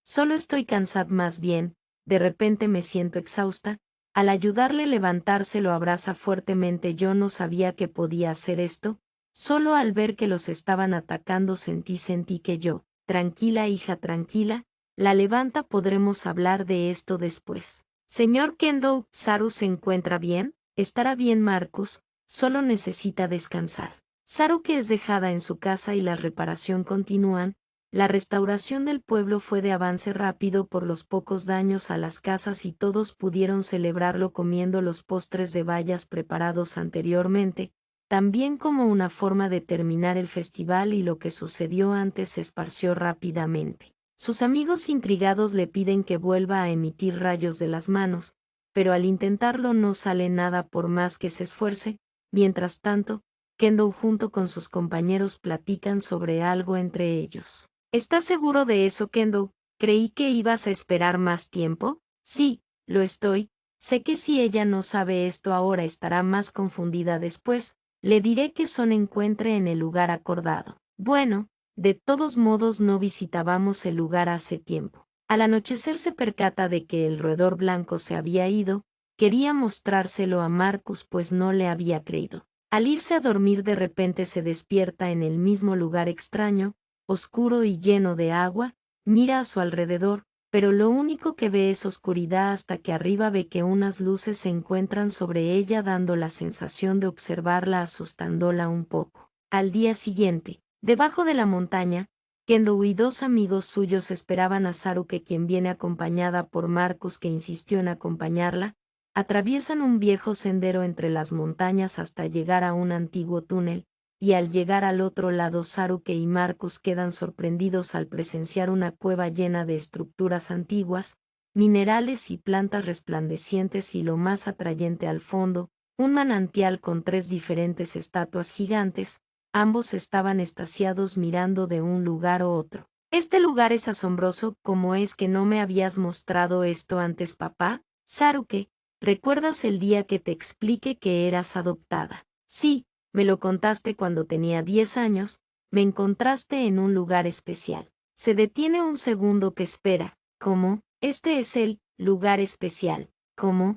solo estoy cansada más bien, de repente me siento exhausta. Al ayudarle a levantarse lo abraza fuertemente. Yo no sabía que podía hacer esto. Solo al ver que los estaban atacando sentí que yo, tranquila hija tranquila, la levanta podremos hablar de esto después. Señor Kendo, ¿Saru se encuentra bien? Estará bien Marcus, solo necesita descansar. Saru que es dejada en su casa y la reparación continúan, la restauración del pueblo fue de avance rápido por los pocos daños a las casas y todos pudieron celebrarlo comiendo los postres de bayas preparados anteriormente, también como una forma de terminar el festival y lo que sucedió antes se esparció rápidamente. Sus amigos intrigados le piden que vuelva a emitir rayos de las manos, pero al intentarlo no sale nada por más que se esfuerce. Mientras tanto, Kendo junto con sus compañeros platican sobre algo entre ellos. ¿Estás seguro de eso, Kendo? Creí que ibas a esperar más tiempo. Sí, lo estoy. Sé que si ella no sabe esto ahora estará más confundida después. Le diré que Son encuentre en el lugar acordado. Bueno, de todos modos no visitábamos el lugar hace tiempo. Al anochecer se percata de que el roedor blanco se había ido, quería mostrárselo a Marcus pues no le había creído. Al irse a dormir de repente se despierta en el mismo lugar extraño, oscuro y lleno de agua, mira a su alrededor, pero lo único que ve es oscuridad hasta que arriba ve que unas luces se encuentran sobre ella dando la sensación de observarla asustándola un poco. Al día siguiente, debajo de la montaña, Kendo y dos amigos suyos esperaban a Saruke quien viene acompañada por Marcus que insistió en acompañarla, atraviesan un viejo sendero entre las montañas hasta llegar a un antiguo túnel, y al llegar al otro lado Saruke y Marcus quedan sorprendidos al presenciar una cueva llena de estructuras antiguas, minerales y plantas resplandecientes y lo más atrayente al fondo, un manantial con 3 diferentes estatuas gigantes, ambos estaban extasiados mirando de un lugar a otro. Este lugar es asombroso, ¿cómo es que no me habías mostrado esto antes, papá? Saruke, ¿recuerdas el día que te expliqué que eras adoptada? Sí. Me lo contaste cuando tenía 10 años, me encontraste en un lugar especial. Se detiene un segundo que espera. ¿Cómo? Este es el lugar especial. ¿Cómo?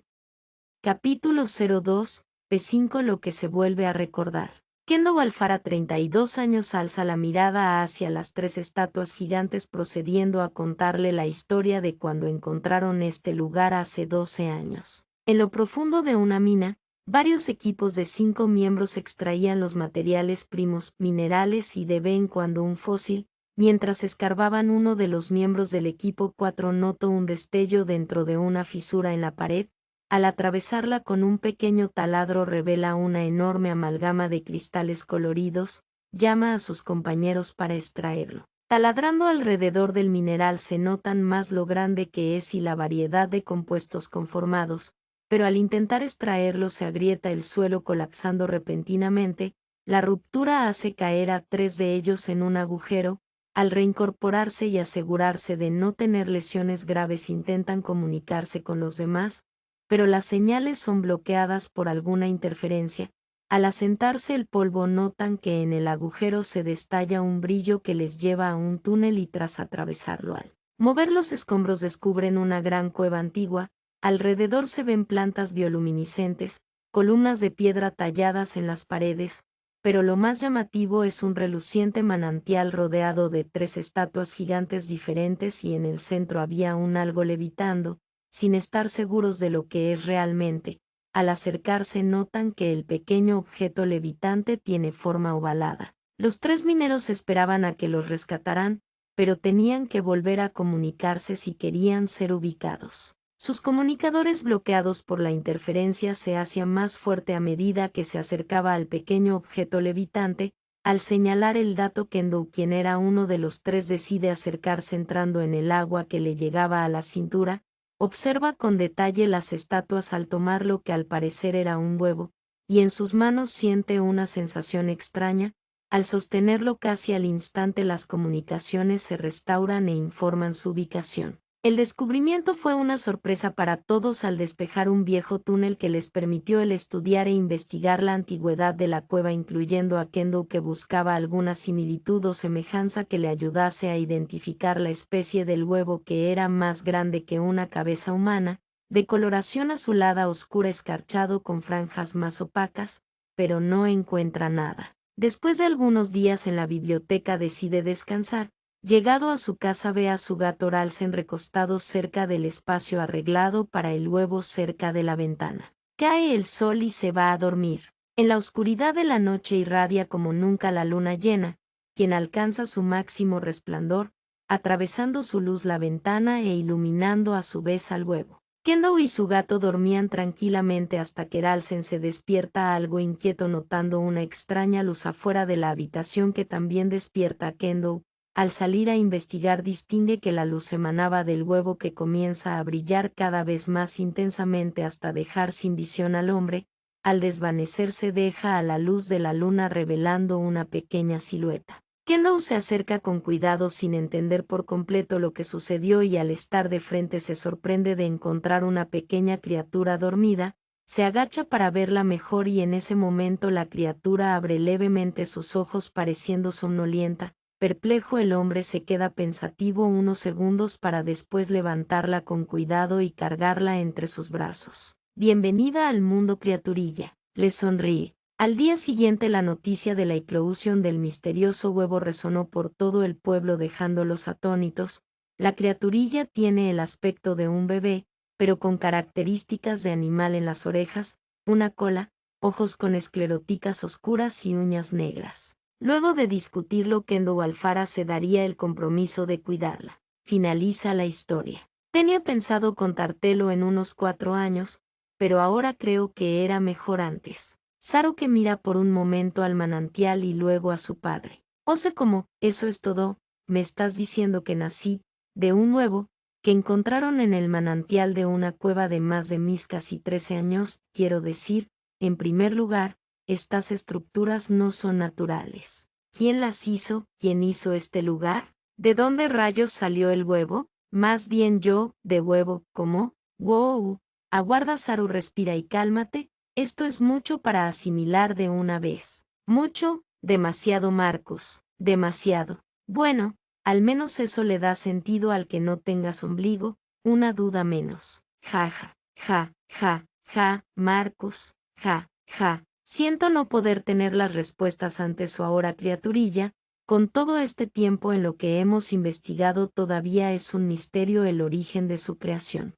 Capítulo 02, P5 Lo que se vuelve a recordar. Kendo Alfara 32 años alza la mirada hacia las 3 estatuas gigantes procediendo a contarle la historia de cuando encontraron este lugar hace 12 años. En lo profundo de una mina, varios equipos de 5 miembros extraían los materiales primos, minerales y de vez en cuando un fósil. Mientras escarbaban uno de los miembros del equipo 4 notó un destello dentro de una fisura en la pared. Al atravesarla con un pequeño taladro revela una enorme amalgama de cristales coloridos, llama a sus compañeros para extraerlo. Taladrando alrededor del mineral se notan más lo grande que es y la variedad de compuestos conformados, pero al intentar extraerlo se agrieta el suelo colapsando repentinamente, la ruptura hace caer a 3 de ellos en un agujero. Al reincorporarse y asegurarse de no tener lesiones graves intentan comunicarse con los demás, pero las señales son bloqueadas por alguna interferencia. Al asentarse el polvo notan que en el agujero se destalla un brillo que les lleva a un túnel y tras atravesarlo al mover los escombros descubren una gran cueva antigua. Alrededor se ven plantas bioluminiscentes, columnas de piedra talladas en las paredes, pero lo más llamativo es un reluciente manantial rodeado de 3 estatuas gigantes diferentes y en el centro había un algo levitando, sin estar seguros de lo que es realmente. Al acercarse notan que el pequeño objeto levitante tiene forma ovalada. Los 3 mineros esperaban a que los rescataran, pero tenían que volver a comunicarse si querían ser ubicados. Sus comunicadores bloqueados por la interferencia se hacían más fuerte a medida que se acercaba al pequeño objeto levitante. Al señalar el dato Kendo, quien era uno de los 3, decide acercarse entrando en el agua que le llegaba a la cintura, observa con detalle las estatuas al tomar lo que al parecer era un huevo, y en sus manos siente una sensación extraña. Al sostenerlo casi al instante las comunicaciones se restauran e informan su ubicación. El descubrimiento fue una sorpresa para todos al despejar un viejo túnel que les permitió el estudiar e investigar la antigüedad de la cueva, incluyendo a Kendo que buscaba alguna similitud o semejanza que le ayudase a identificar la especie del huevo que era más grande que una cabeza humana, de coloración azulada oscura escarchado con franjas más opacas, pero no encuentra nada. Después de algunos días en la biblioteca decide descansar. Llegado a su casa ve a su gato Ralsen recostado cerca del espacio arreglado para el huevo cerca de la ventana. Cae el sol y se va a dormir. En la oscuridad de la noche irradia como nunca la luna llena, quien alcanza su máximo resplandor, atravesando su luz la ventana e iluminando a su vez al huevo. Kendo y su gato dormían tranquilamente hasta que Ralsen se despierta algo inquieto notando una extraña luz afuera de la habitación que también despierta a Kendo. Al salir a investigar distingue que la luz emanaba del huevo que comienza a brillar cada vez más intensamente hasta dejar sin visión al hombre. Al desvanecerse deja a la luz de la luna revelando una pequeña silueta. Kendo se acerca con cuidado sin entender por completo lo que sucedió y al estar de frente se sorprende de encontrar una pequeña criatura dormida. Se agacha para verla mejor y en ese momento la criatura abre levemente sus ojos pareciendo somnolienta. Perplejo el hombre se queda pensativo unos segundos para después levantarla con cuidado y cargarla entre sus brazos. Bienvenida al mundo, criaturilla, le sonríe. Al día siguiente la noticia de la eclosión del misterioso huevo resonó por todo el pueblo dejándolos atónitos. La criaturilla tiene el aspecto de un bebé, pero con características de animal en las orejas, una cola, ojos con escleróticas oscuras y uñas negras. Luego de discutirlo, Kendo Alfara se daría el compromiso de cuidarla. Finaliza la historia. Tenía pensado contártelo en unos 4 años, pero ahora creo que era mejor antes. Saruke mira por un momento al manantial y luego a su padre. Ose como, eso es todo, me estás diciendo que nací, de un huevo, que encontraron en el manantial de una cueva de más de mis casi 13 años, quiero decir, en primer lugar, estas estructuras no son naturales. ¿Quién las hizo? ¿Quién hizo este lugar? ¿De dónde rayos salió el huevo? Más bien yo, de huevo, ¿cómo? Wow. Aguarda, Saru, respira y cálmate, esto es mucho para asimilar de una vez. Mucho, demasiado, Marcus, demasiado. Bueno, al menos eso le da sentido al que no tengas ombligo, una duda menos. Ja, ja, Marcus, ja, ja. Siento no poder tener las respuestas ante su ahora criaturilla, con todo este tiempo en lo que hemos investigado todavía es un misterio el origen de su creación.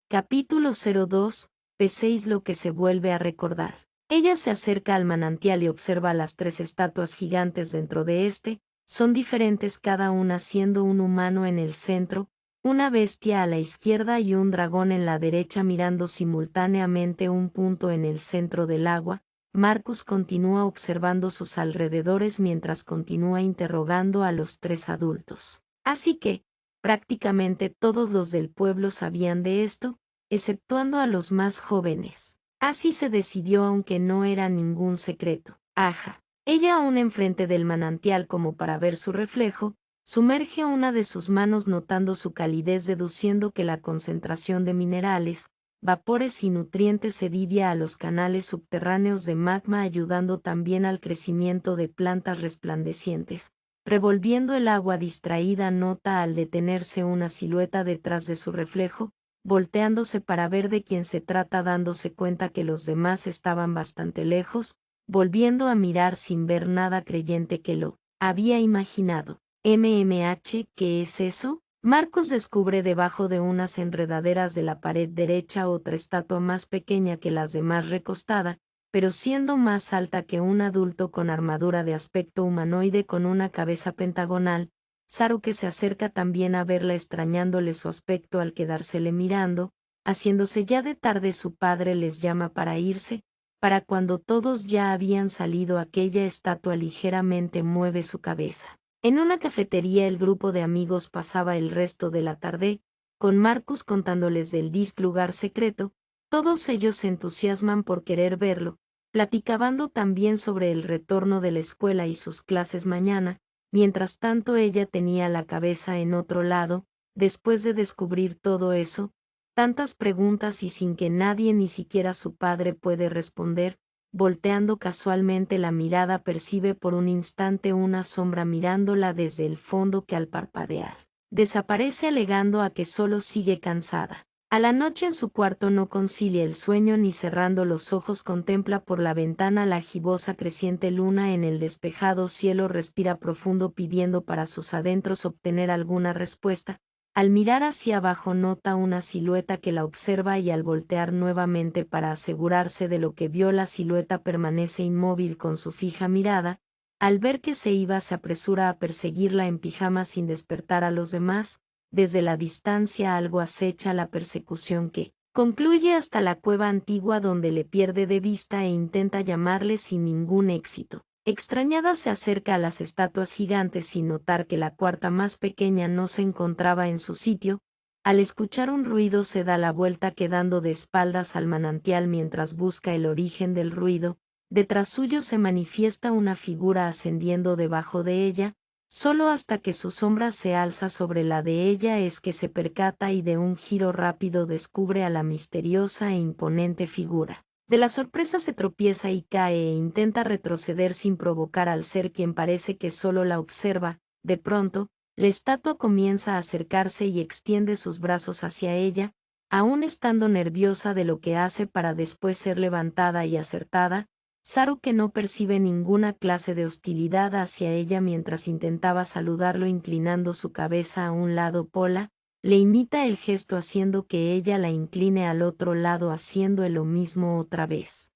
Capítulo 02, P6 Lo que se vuelve a recordar. Ella se acerca al manantial y observa las 3 estatuas gigantes dentro de este, son diferentes cada una siendo un humano en el centro, una bestia a la izquierda y un dragón en la derecha mirando simultáneamente un punto en el centro del agua. Marcus continúa observando sus alrededores mientras continúa interrogando a los 3 adultos. Así que, prácticamente todos los del pueblo sabían de esto, exceptuando a los más jóvenes. Así se decidió aunque no era ningún secreto. Aja. Ella aún enfrente del manantial como para ver su reflejo, sumerge una de sus manos notando su calidez deduciendo que la concentración de minerales, vapores y nutrientes se divide a los canales subterráneos de magma ayudando también al crecimiento de plantas resplandecientes. Revolviendo el agua distraída nota al detenerse una silueta detrás de su reflejo, volteándose para ver de quién se trata dándose cuenta que los demás estaban bastante lejos, volviendo a mirar sin ver nada creyente que lo había imaginado. ¿qué es eso? Marcos descubre debajo de unas enredaderas de la pared derecha otra estatua más pequeña que las demás recostada, pero siendo más alta que un adulto con armadura de aspecto humanoide con una cabeza pentagonal. Saruke se acerca también a verla extrañándole su aspecto al quedársele mirando, haciéndose ya de tarde su padre les llama para irse, para cuando todos ya habían salido aquella estatua ligeramente mueve su cabeza. En una cafetería el grupo de amigos pasaba el resto de la tarde, con Marcus contándoles del lugar secreto, todos ellos se entusiasman por querer verlo, platicando también sobre el retorno de la escuela y sus clases mañana. Mientras tanto ella tenía la cabeza en otro lado, después de descubrir todo eso, tantas preguntas y sin que nadie ni siquiera su padre puede responder, volteando casualmente la mirada percibe por un instante una sombra mirándola desde el fondo que al parpadear, desaparece alegando a que solo sigue cansada. A la noche en su cuarto no concilia el sueño ni cerrando los ojos contempla por la ventana la gibosa creciente luna en el despejado cielo respira profundo pidiendo para sus adentros obtener alguna respuesta. Al mirar hacia abajo nota una silueta que la observa y al voltear nuevamente para asegurarse de lo que vio la silueta permanece inmóvil con su fija mirada. Al ver que se iba se apresura a perseguirla en pijama sin despertar a los demás. Desde la distancia algo acecha la persecución que concluye hasta la cueva antigua donde le pierde de vista e intenta llamarle sin ningún éxito. Extrañada se acerca a las estatuas gigantes sin notar que la cuarta más pequeña no se encontraba en su sitio. Al escuchar un ruido se da la vuelta quedando de espaldas al manantial mientras busca el origen del ruido. Detrás suyo se manifiesta una figura ascendiendo debajo de ella. Solo hasta que su sombra se alza sobre la de ella es que se percata y de un giro rápido descubre a la misteriosa e imponente figura. De la sorpresa se tropieza y cae e intenta retroceder sin provocar al ser quien parece que solo la observa. De pronto, la estatua comienza a acercarse y extiende sus brazos hacia ella, aún estando nerviosa de lo que hace para después ser levantada y acertada. Saru, que no percibe ninguna clase de hostilidad hacia ella mientras intentaba saludarlo inclinando su cabeza a un lado, Pola le imita el gesto haciendo que ella la incline al otro lado haciendo lo mismo otra vez.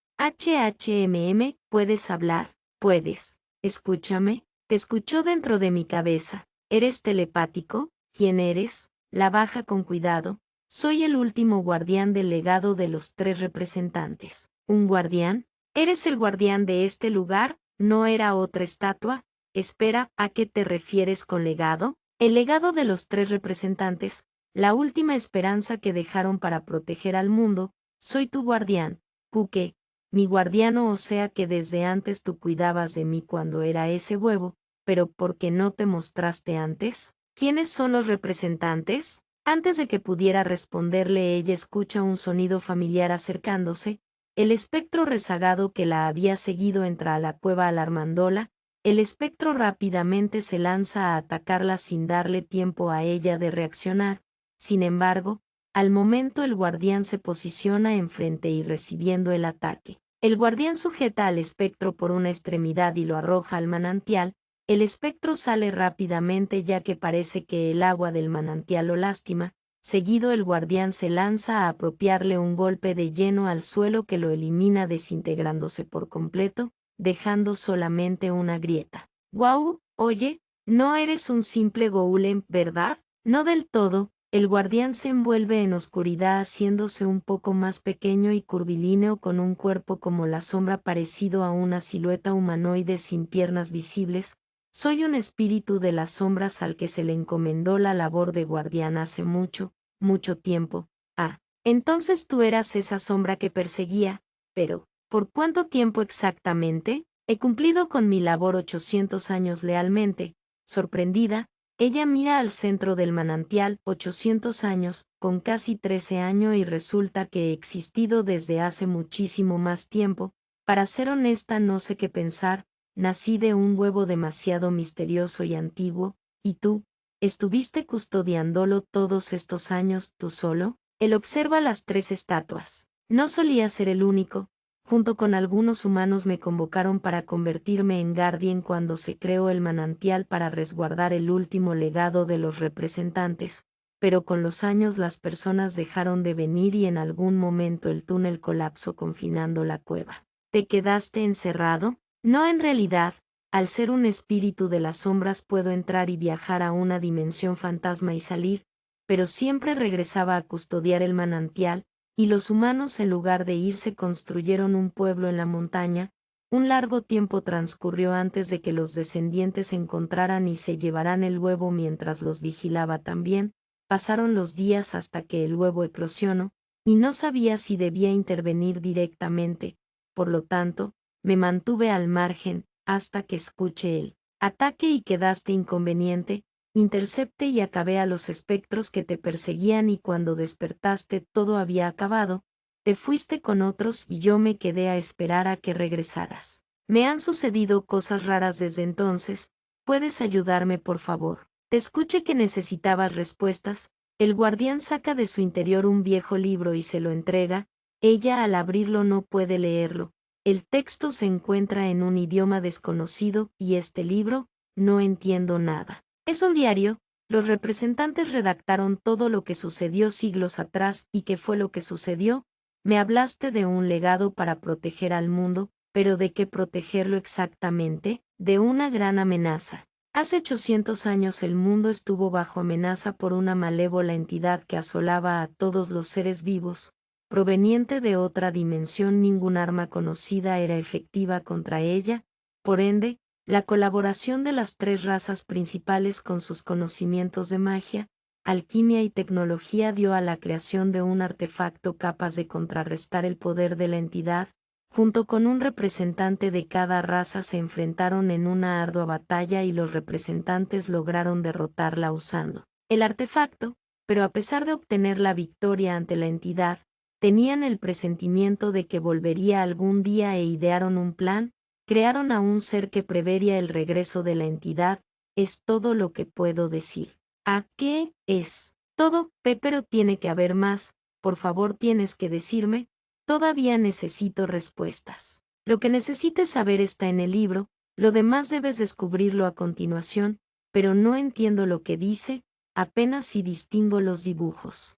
¿Puedes hablar? ¿Puedes? Escúchame. Te escuchó dentro de mi cabeza. ¿Eres telepático? ¿Quién eres? La baja con cuidado. Soy el último guardián del legado de los 3 representantes. ¿Un guardián? ¿Eres el guardián de este lugar? ¿No era otra estatua? Espera, ¿a qué te refieres con legado? El legado de los 3 representantes, la última esperanza que dejaron para proteger al mundo. Soy tu guardián, Kuke, mi guardiano, o sea que desde antes tú cuidabas de mí cuando era ese huevo, pero ¿por qué no te mostraste antes? ¿Quiénes son los representantes? Antes de que pudiera responderle ella escucha un sonido familiar acercándose. El espectro rezagado que la había seguido entra a la cueva alarmándola. El espectro rápidamente se lanza a atacarla sin darle tiempo a ella de reaccionar. Sin embargo, al momento el guardián se posiciona enfrente y recibiendo el ataque. El guardián sujeta al espectro por una extremidad y lo arroja al manantial. El espectro sale rápidamente ya que parece que el agua del manantial lo lastima. Seguido el guardián se lanza a apropiarle un golpe de lleno al suelo que lo elimina desintegrándose por completo, dejando solamente una grieta. «¡Guau! Oye, no eres un simple golem, ¿verdad?» No del todo. El guardián se envuelve en oscuridad haciéndose un poco más pequeño y curvilíneo con un cuerpo como la sombra parecido a una silueta humanoide sin piernas visibles. Soy un espíritu de las sombras al que se le encomendó la labor de guardián hace mucho, mucho tiempo. Ah, entonces tú eras esa sombra que perseguía, pero, ¿por cuánto tiempo exactamente? He cumplido con mi labor 800 años lealmente. Sorprendida, ella mira al centro del manantial, 800 años, con casi 13 años y resulta que he existido desde hace muchísimo más tiempo. Para ser honesta no sé qué pensar, nací de un huevo demasiado misterioso y antiguo, ¿y tú? ¿Estuviste custodiándolo todos estos años tú solo? Él observa las 3 estatuas. No solía ser el único. Junto con algunos humanos me convocaron para convertirme en guardián cuando se creó el manantial para resguardar el último legado de los representantes, pero con los años las personas dejaron de venir y en algún momento el túnel colapsó confinando la cueva. ¿Te quedaste encerrado? No, en realidad, al ser un espíritu de las sombras puedo entrar y viajar a una dimensión fantasma y salir, pero siempre regresaba a custodiar el manantial, y los humanos en lugar de irse construyeron un pueblo en la montaña. Un largo tiempo transcurrió antes de que los descendientes se encontraran y se llevaran el huevo mientras los vigilaba también. Pasaron los días hasta que el huevo eclosionó, y no sabía si debía intervenir directamente, por lo tanto, me mantuve al margen, hasta que escuché el ataque y quedaste inconveniente. Intercepté y acabé a los espectros que te perseguían y cuando despertaste todo había acabado, te fuiste con otros y yo me quedé a esperar a que regresaras. Me han sucedido cosas raras desde entonces, ¿puedes ayudarme por favor? Te escuché que necesitabas respuestas, El guardián saca de su interior un viejo libro y se lo entrega. Ella al abrirlo no puede leerlo. El texto se encuentra en un idioma desconocido y este libro, no entiendo nada. Es un diario. Los representantes redactaron todo lo que sucedió siglos atrás y qué fue lo que sucedió. Me hablaste de un legado para proteger al mundo, pero ¿de qué protegerlo exactamente? De una gran amenaza. Hace 800 años el mundo estuvo bajo amenaza por una malévola entidad que asolaba a todos los seres vivos. Proveniente de otra dimensión, ningún arma conocida era efectiva contra ella. Por ende, la colaboración de las tres razas principales con sus conocimientos de magia, alquimia y tecnología dio a la creación de un artefacto capaz de contrarrestar el poder de la entidad. Junto con un representante de cada raza se enfrentaron en una ardua batalla y los representantes lograron derrotarla usando el artefacto, pero a pesar de obtener la victoria ante la entidad, tenían el presentimiento de que volvería algún día e idearon un plan. Crearon a un ser que prevería el regreso de la entidad. Es todo lo que puedo decir. ¿A qué es? Todo, pero tiene que haber más. Por favor, tienes que decirme. Todavía necesito respuestas. Lo que necesites saber está en el libro, lo demás debes descubrirlo a continuación, pero no entiendo lo que dice, apenas si distingo los dibujos.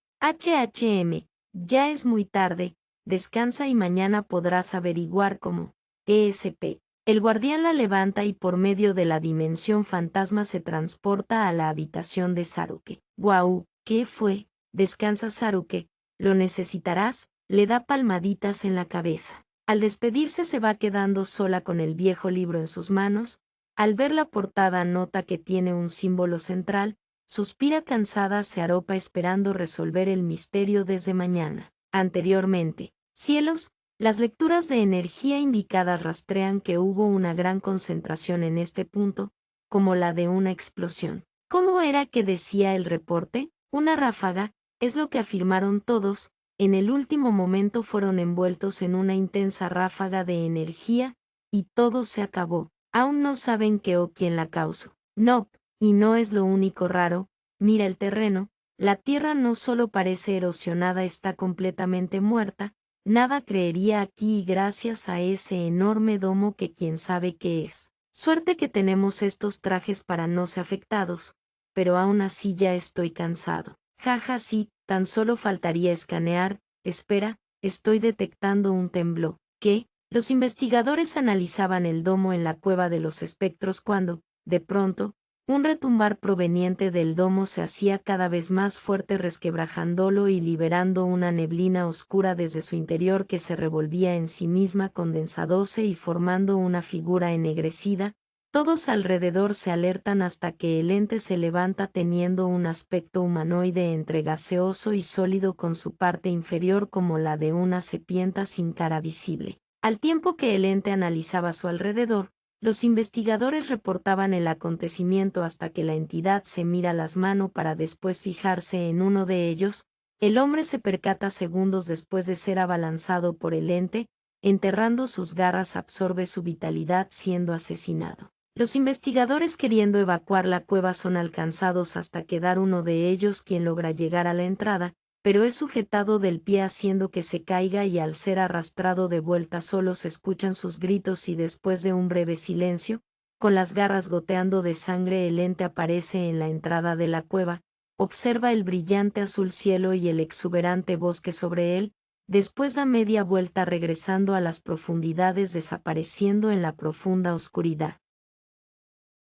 Ya es muy tarde, descansa y mañana podrás averiguar cómo. ESP. El guardián la levanta y por medio de la dimensión fantasma se transporta a la habitación de Saruke. Guau, ¿qué fue? Descansa Saruke, lo necesitarás. Le da palmaditas en la cabeza. Al despedirse se va quedando sola con el viejo libro en sus manos. Al ver la portada nota que tiene un símbolo central, suspira cansada, se arropa esperando resolver el misterio desde mañana. Anteriormente, cielos, las lecturas de energía indicadas rastrean que hubo una gran concentración en este punto, como la de una explosión. ¿Cómo era que decía el reporte? Una ráfaga, es lo que afirmaron todos. En el último momento fueron envueltos en una intensa ráfaga de energía, y todo se acabó. Aún no saben qué o quién la causó. No, y no es lo único raro. Mira el terreno, la tierra no solo parece erosionada, está completamente muerta. Nada creería aquí y gracias a ese enorme domo que quién sabe qué es. Suerte que tenemos estos trajes para no ser afectados, pero aún así ya estoy cansado. Jaja, sí, tan solo faltaría escanear. Espera, estoy detectando un temblor. ¿Qué? Los investigadores analizaban el domo en la cueva de los espectros cuando, de pronto, un retumbar proveniente del domo se hacía cada vez más fuerte, resquebrajándolo y liberando una neblina oscura desde su interior que se revolvía en sí misma condensándose y formando una figura ennegrecida. Todos alrededor se alertan hasta que el ente se levanta teniendo un aspecto humanoide entre gaseoso y sólido con su parte inferior como la de una serpiente sin cara visible. Al tiempo que el ente analizaba su alrededor, los investigadores reportaban el acontecimiento hasta que la entidad se mira las manos para después fijarse en uno de ellos. El hombre se percata segundos después de ser abalanzado por el ente, enterrando sus garras absorbe su vitalidad siendo asesinado. Los investigadores queriendo evacuar la cueva son alcanzados hasta quedar uno de ellos quien logra llegar a la entrada, pero es sujetado del pie haciendo que se caiga y al ser arrastrado de vuelta solo se escuchan sus gritos y después de un breve silencio, con las garras goteando de sangre el ente aparece en la entrada de la cueva, observa el brillante azul cielo y el exuberante bosque sobre él, después da media vuelta regresando a las profundidades desapareciendo en la profunda oscuridad.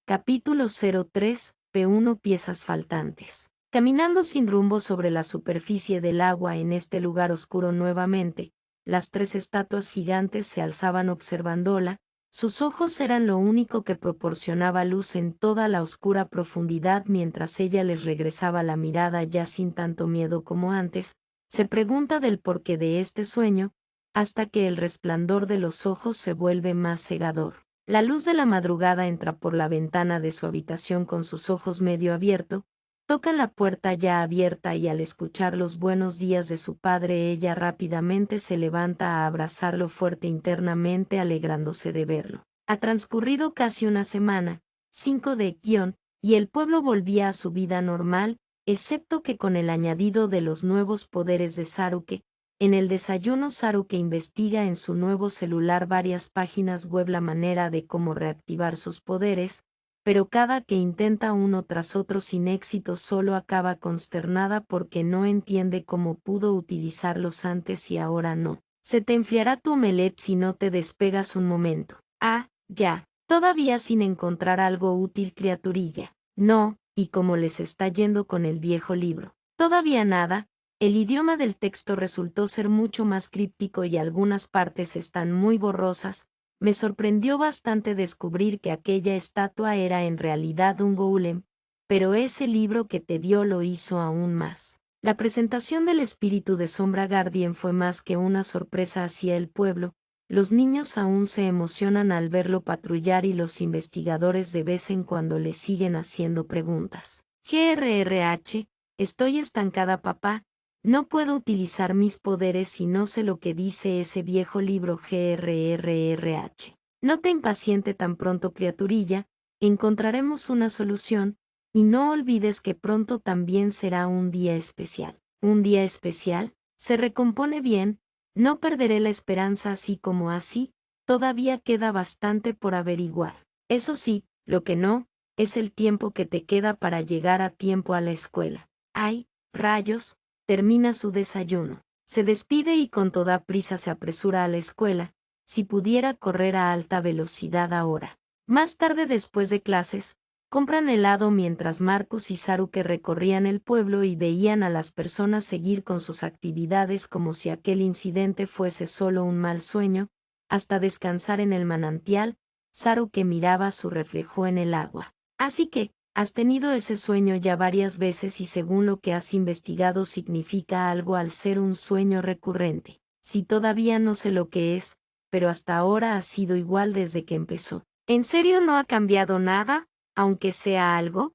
Capítulo 03, P1 Piezas faltantes. Caminando sin rumbo sobre la superficie del agua en este lugar oscuro nuevamente, las tres estatuas gigantes se alzaban observándola, sus ojos eran lo único que proporcionaba luz en toda la oscura profundidad mientras ella les regresaba la mirada ya sin tanto miedo como antes, se pregunta del porqué de este sueño, hasta que el resplandor de los ojos se vuelve más cegador. La luz de la madrugada entra por la ventana de su habitación con sus ojos medio abiertos. Tocan la puerta ya abierta y al escuchar los buenos días de su padre ella rápidamente se levanta a abrazarlo fuerte internamente alegrándose de verlo. Ha transcurrido casi una semana, 5 de guión, y el pueblo volvía a su vida normal. excepto que con el añadido de los nuevos poderes de Saruke. En el desayuno Saruke investiga en su nuevo celular varias páginas web la manera de cómo reactivar sus poderes, pero cada que intenta uno tras otro sin éxito solo acaba consternada porque no entiende cómo pudo utilizarlos antes y ahora no. Se te enfriará tu omelette si no te despegas un momento. Ah, ya. Todavía sin encontrar algo útil, criaturilla. No, ¿y cómo les está yendo con el viejo libro? Todavía nada. El idioma del texto resultó ser mucho más críptico y algunas partes están muy borrosas. Me sorprendió bastante descubrir que aquella estatua era en realidad un golem, pero ese libro que te dio lo hizo aún más. La presentación del espíritu de Sombra Guardian fue más que una sorpresa hacia el pueblo. Los niños aún se emocionan al verlo patrullar y los investigadores de vez en cuando le siguen haciendo preguntas. GRRH, estoy estancada, papá. No puedo utilizar mis poderes y no sé lo que dice ese viejo libro. GRRRH. No te impaciente tan pronto, criaturilla, encontraremos una solución, y no olvides que pronto también será un día especial. ¿Un día especial? Se recompone bien, no perderé la esperanza así como así, todavía queda bastante por averiguar. Eso sí, lo que no, es el tiempo que te queda para llegar a tiempo a la escuela. ¡Ay, rayos! Termina su desayuno. Se despide y con toda prisa se apresura a la escuela, si pudiera correr a alta velocidad ahora. Más tarde, después de clases, compran helado mientras Marcus y Saruke recorrían el pueblo y veían a las personas seguir con sus actividades como si aquel incidente fuese solo un mal sueño. Hasta descansar en el manantial, Saruke miraba su reflejo en el agua. Así que, has tenido ese sueño ya varias veces y según lo que has investigado significa algo al ser un sueño recurrente. Sí, todavía no sé lo que es, pero hasta ahora ha sido igual desde que empezó. ¿En serio no ha cambiado nada? Aunque sea algo.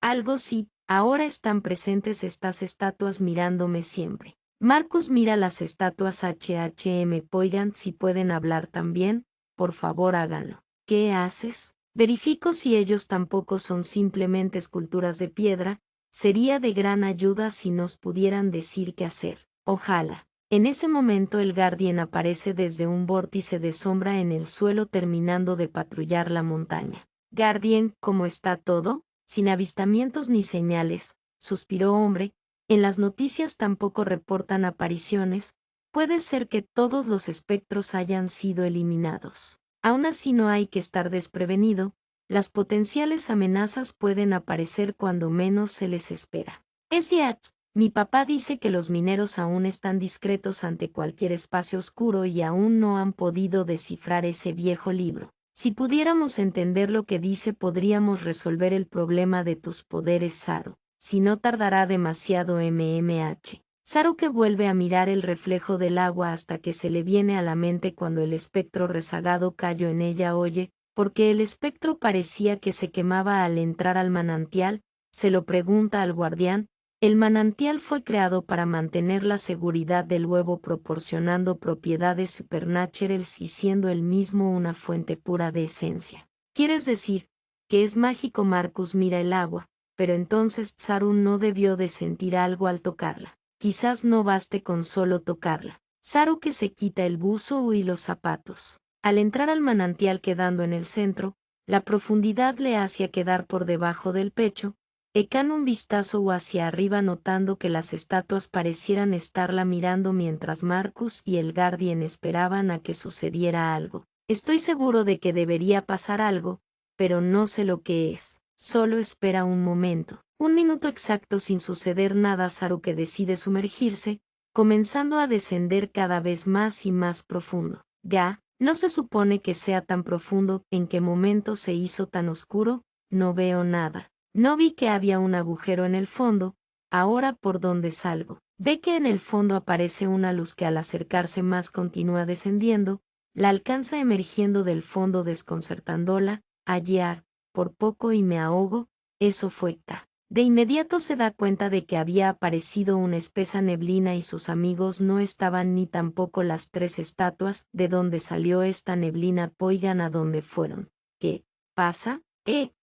Algo sí, ahora están presentes estas estatuas mirándome siempre. Marcus mira las estatuas. Oigan, si pueden hablar también, por favor háganlo. ¿Qué haces? Verifico si ellos tampoco son simplemente esculturas de piedra. Sería de gran ayuda si nos pudieran decir qué hacer. Ojalá. En ese momento el Guardian aparece desde un vórtice de sombra en el suelo terminando de patrullar la montaña. Guardian, ¿cómo está todo? Sin avistamientos ni señales, suspiró hombre. En las noticias tampoco reportan apariciones. Puede ser que todos los espectros hayan sido eliminados. Aún así no hay que estar desprevenido, las potenciales amenazas pueden aparecer cuando menos se les espera. Es cierto, mi papá dice que los mineros aún están discretos ante cualquier espacio oscuro y aún no han podido descifrar ese viejo libro. Si pudiéramos entender lo que dice podríamos resolver el problema de tus poderes, Saru. Si no tardará demasiado. Saruke vuelve a mirar el reflejo del agua hasta que se le viene a la mente cuando el espectro rezagado cayó en ella. Oye, porque el espectro parecía que se quemaba al entrar al manantial, se lo pregunta al guardián. El manantial fue creado para mantener la seguridad del huevo proporcionando propiedades supernaturales y siendo él mismo una fuente pura de esencia. ¿Quieres decir que es mágico? Marcus mira el agua, pero entonces Saru no debió de sentir algo al tocarla. Quizás no baste con solo tocarla. Saruke se quita el buzo y los zapatos. Al entrar al manantial quedando en el centro, la profundidad le hacía quedar por debajo del pecho. Echan un vistazo hacia arriba notando que las estatuas parecieran estarla mirando mientras Marcus y el Guardian esperaban a que sucediera algo. Estoy seguro de que debería pasar algo, pero no sé lo que es. Solo espera un momento. Un minuto exacto sin suceder nada. Saruke decide sumergirse, comenzando a descender cada vez más y más profundo. Ya, no se supone que sea tan profundo. ¿En qué momento se hizo tan oscuro? No veo nada. No vi que había un agujero en el fondo. Ahora, ¿por dónde salgo? Ve que en el fondo aparece una luz que al acercarse más continúa descendiendo, la alcanza emergiendo del fondo desconcertándola. Hallar, por poco y me ahogo. Eso fue ta. De inmediato se da cuenta de que había aparecido una espesa neblina y sus amigos no estaban ni tampoco las tres estatuas. ¿De dónde salió esta neblina? Oigan, ¿a dónde fueron? ¿Qué pasa? Hey,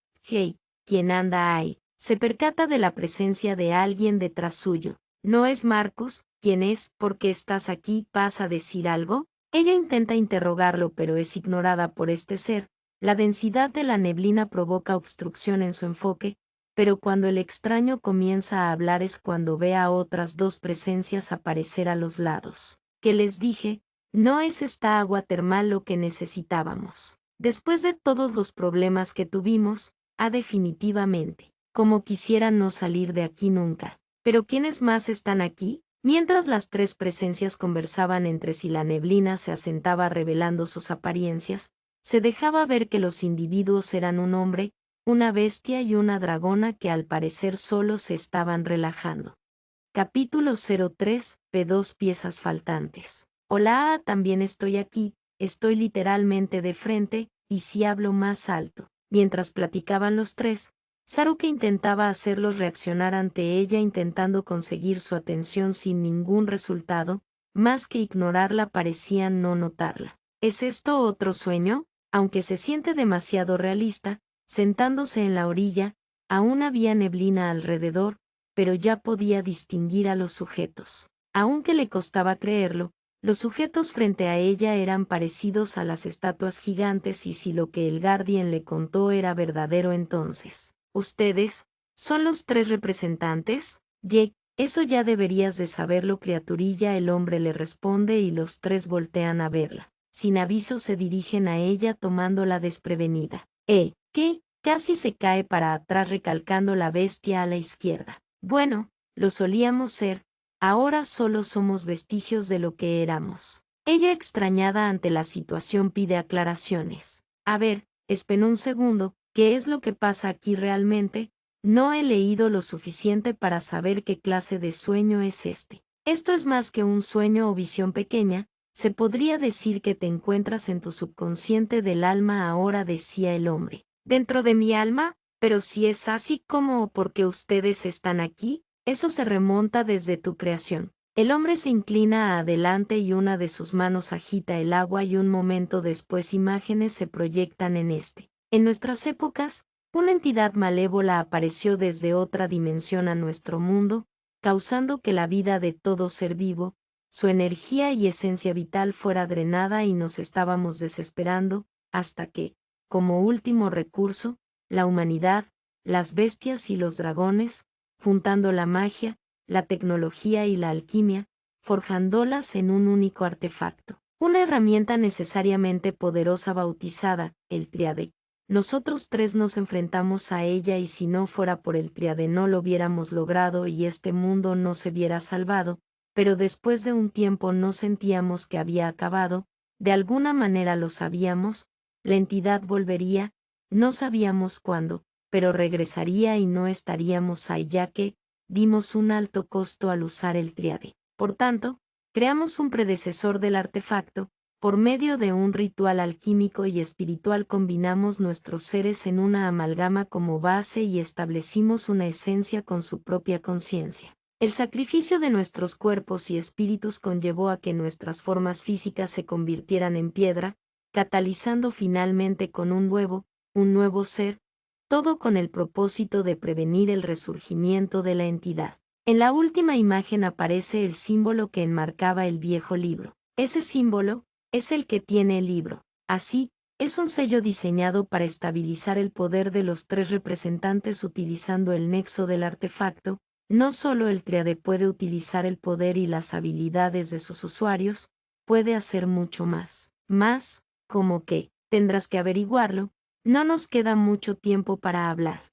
¿quién anda ahí? se percata de la presencia de alguien detrás suyo. ¿No es Marcos? ¿Quién es? ¿Por qué estás aquí? ¿Vas a decir algo? Ella intenta interrogarlo, pero es ignorada por este ser. La densidad de la neblina provoca obstrucción en su enfoque, pero cuando el extraño comienza a hablar es cuando ve a otras dos presencias aparecer a los lados. ¿Qué les dije? No es esta agua termal lo que necesitábamos. Después de todos los problemas que tuvimos, definitivamente. Como quisiera no salir de aquí nunca. ¿Pero quiénes más están aquí? Mientras las tres presencias conversaban entre sí, la neblina se asentaba revelando sus apariencias, se dejaba ver que los individuos eran un hombre, una bestia y una dragona que al parecer solo se estaban relajando. Capítulo 03, P2 piezas faltantes. Hola, también estoy aquí, estoy literalmente de frente, y si hablo más alto. Mientras platicaban los tres, Saruke intentaba hacerlos reaccionar ante ella intentando conseguir su atención sin ningún resultado, más que ignorarla parecían no notarla. ¿Es esto otro sueño? Aunque se siente demasiado realista, sentándose en la orilla, aún había neblina alrededor, pero ya podía distinguir a los sujetos. Aunque le costaba creerlo, los sujetos frente a ella eran parecidos a las estatuas gigantes y si lo que el Guardian le contó era verdadero entonces. ¿Ustedes son los tres representantes? Jake, eso ya deberías de saberlo, criaturilla. El hombre le responde y los tres voltean a verla. Sin aviso se dirigen a ella tomándola desprevenida. ¿Qué? Casi se cae para atrás recalcando la bestia a la izquierda. Bueno, lo solíamos ser, ahora solo somos vestigios de lo que éramos. Ella, extrañada ante la situación, pide aclaraciones. A ver, espera un segundo, ¿qué es lo que pasa aquí realmente? No he leído lo suficiente para saber qué clase de sueño es este. Esto es más que un sueño o visión pequeña, se podría decir que te encuentras en tu subconsciente del alma ahora, decía el hombre. ¿Dentro de mi alma? Pero si es así, como porque ustedes están aquí, eso se remonta desde tu creación. El hombre se inclina adelante y una de sus manos agita el agua y un momento después imágenes se proyectan en este. En nuestras épocas, una entidad malévola apareció desde otra dimensión a nuestro mundo, causando que la vida de todo ser vivo, su energía y esencia vital fuera drenada y nos estábamos desesperando, hasta que, como último recurso, la humanidad, las bestias y los dragones, juntando la magia, la tecnología y la alquimia, forjándolas en un único artefacto. Una herramienta necesariamente poderosa bautizada, el Triade. Nosotros tres nos enfrentamos a ella y si no fuera por el Triade no lo hubiéramos logrado y este mundo no se hubiera salvado, pero después de un tiempo no sentíamos que había acabado, de alguna manera lo sabíamos, la entidad volvería, no sabíamos cuándo, pero regresaría y no estaríamos ahí ya que dimos un alto costo al usar el Triade. Por tanto, creamos un predecesor del artefacto, por medio de un ritual alquímico y espiritual combinamos nuestros seres en una amalgama como base y establecimos una esencia con su propia conciencia. El sacrificio de nuestros cuerpos y espíritus conllevó a que nuestras formas físicas se convirtieran en piedra, catalizando finalmente con un nuevo ser, todo con el propósito de prevenir el resurgimiento de la entidad. En la última imagen aparece el símbolo que enmarcaba el viejo libro. Ese símbolo es el que tiene el libro. Así, es un sello diseñado para estabilizar el poder de los tres representantes utilizando el nexo del artefacto. No solo el Triade puede utilizar el poder y las habilidades de sus usuarios, puede hacer mucho más. Más, como que, tendrás que averiguarlo, no nos queda mucho tiempo para hablar.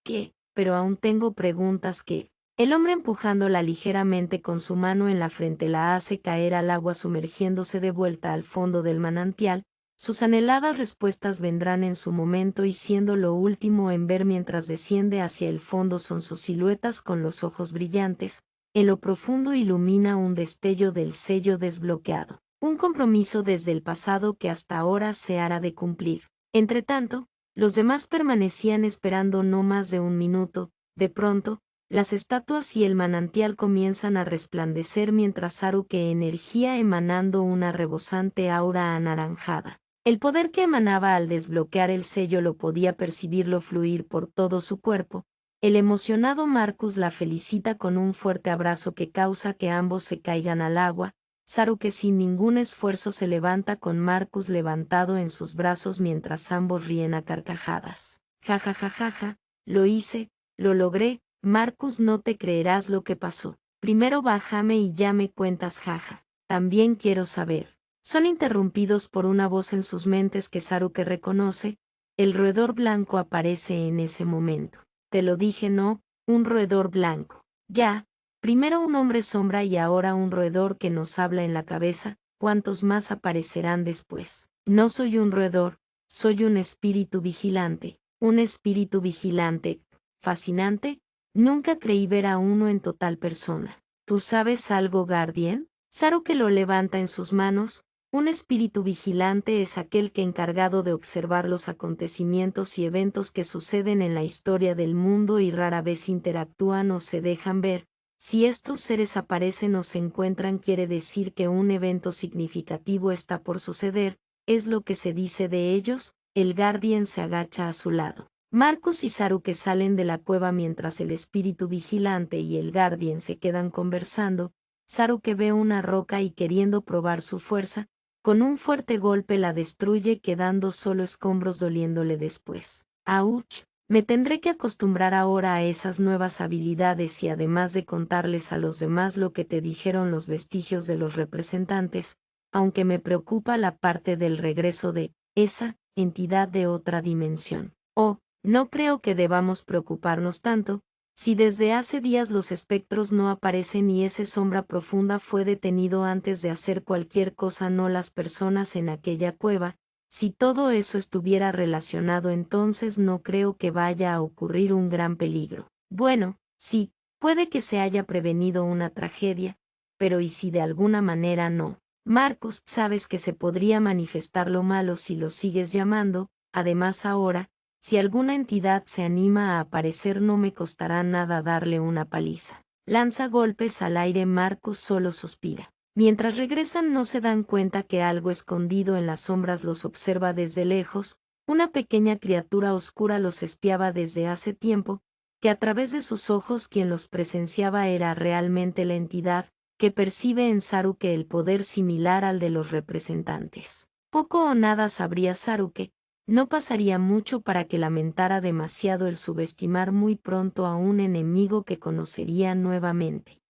¿Qué? Pero aún tengo preguntas que... El hombre empujándola ligeramente con su mano en la frente la hace caer al agua sumergiéndose de vuelta al fondo del manantial. Sus anheladas respuestas vendrán en su momento y siendo lo último en ver mientras desciende hacia el fondo son sus siluetas con los ojos brillantes. En lo profundo ilumina un destello del sello desbloqueado. Un compromiso desde el pasado que hasta ahora se hará de cumplir. Entretanto, los demás permanecían esperando no más de un minuto. De pronto, las estatuas y el manantial comienzan a resplandecer mientras Saruke energía emanando una rebosante aura anaranjada. El poder que emanaba al desbloquear el sello lo podía percibirlo fluir por todo su cuerpo, El emocionado Marcus la felicita con un fuerte abrazo que causa que ambos se caigan al agua. Saruke sin ningún esfuerzo se levanta con Marcus levantado en sus brazos mientras ambos ríen a carcajadas. Ja ja ja ja ja, lo hice, lo logré, Marcus, no te creerás lo que pasó. Primero bájame y ya me cuentas, jaja. También quiero saber. Son interrumpidos por una voz en sus mentes que Saruke reconoce. El roedor blanco aparece en ese momento. Te lo dije, no, un roedor blanco. Ya, primero un hombre sombra y ahora un roedor que nos habla en la cabeza. ¿Cuántos más aparecerán después? No soy un roedor, soy un espíritu vigilante. Un espíritu vigilante. Fascinante. Nunca creí ver a uno en total persona. ¿Tú sabes algo, Guardian? Saruke lo levanta en sus manos. Un espíritu vigilante es aquel que encargado de observar los acontecimientos y eventos que suceden en la historia del mundo y rara vez interactúan o se dejan ver. Si estos seres aparecen o se encuentran, quiere decir que un evento significativo está por suceder, es lo que se dice de ellos. El Guardian se agacha a su lado. Marcus y Saruke salen de la cueva mientras el espíritu vigilante y el Guardian se quedan conversando. Saruke ve una roca y, queriendo probar su fuerza, con un fuerte golpe la destruye, quedando solo escombros doliéndole después. ¡Auch! Me tendré que acostumbrar ahora a esas nuevas habilidades y además de contarles a los demás lo que te dijeron los vestigios de los representantes, aunque me preocupa la parte del regreso de esa entidad de otra dimensión. Oh, no creo que debamos preocuparnos tanto. Si desde hace días los espectros no aparecen y ese sombra profunda fue detenido antes de hacer cualquier cosa, no las personas en aquella cueva, si todo eso estuviera relacionado, entonces no creo que vaya a ocurrir un gran peligro. Bueno, sí, puede que se haya prevenido una tragedia, pero ¿y si de alguna manera no? Marcus, sabes que se podría manifestar lo malo si lo sigues llamando. Además ahora, si alguna entidad se anima a aparecer, no me costará nada darle una paliza. Lanza golpes al aire. Marcus solo suspira. Mientras regresan no se dan cuenta que algo escondido en las sombras los observa desde lejos. Una pequeña criatura oscura los espiaba desde hace tiempo, que a través de sus ojos quien los presenciaba era realmente la entidad, que percibe en Saruke el poder similar al de los representantes. Poco o nada sabría Saruke. No pasaría mucho para que lamentara demasiado el subestimar muy pronto a un enemigo que conocería nuevamente.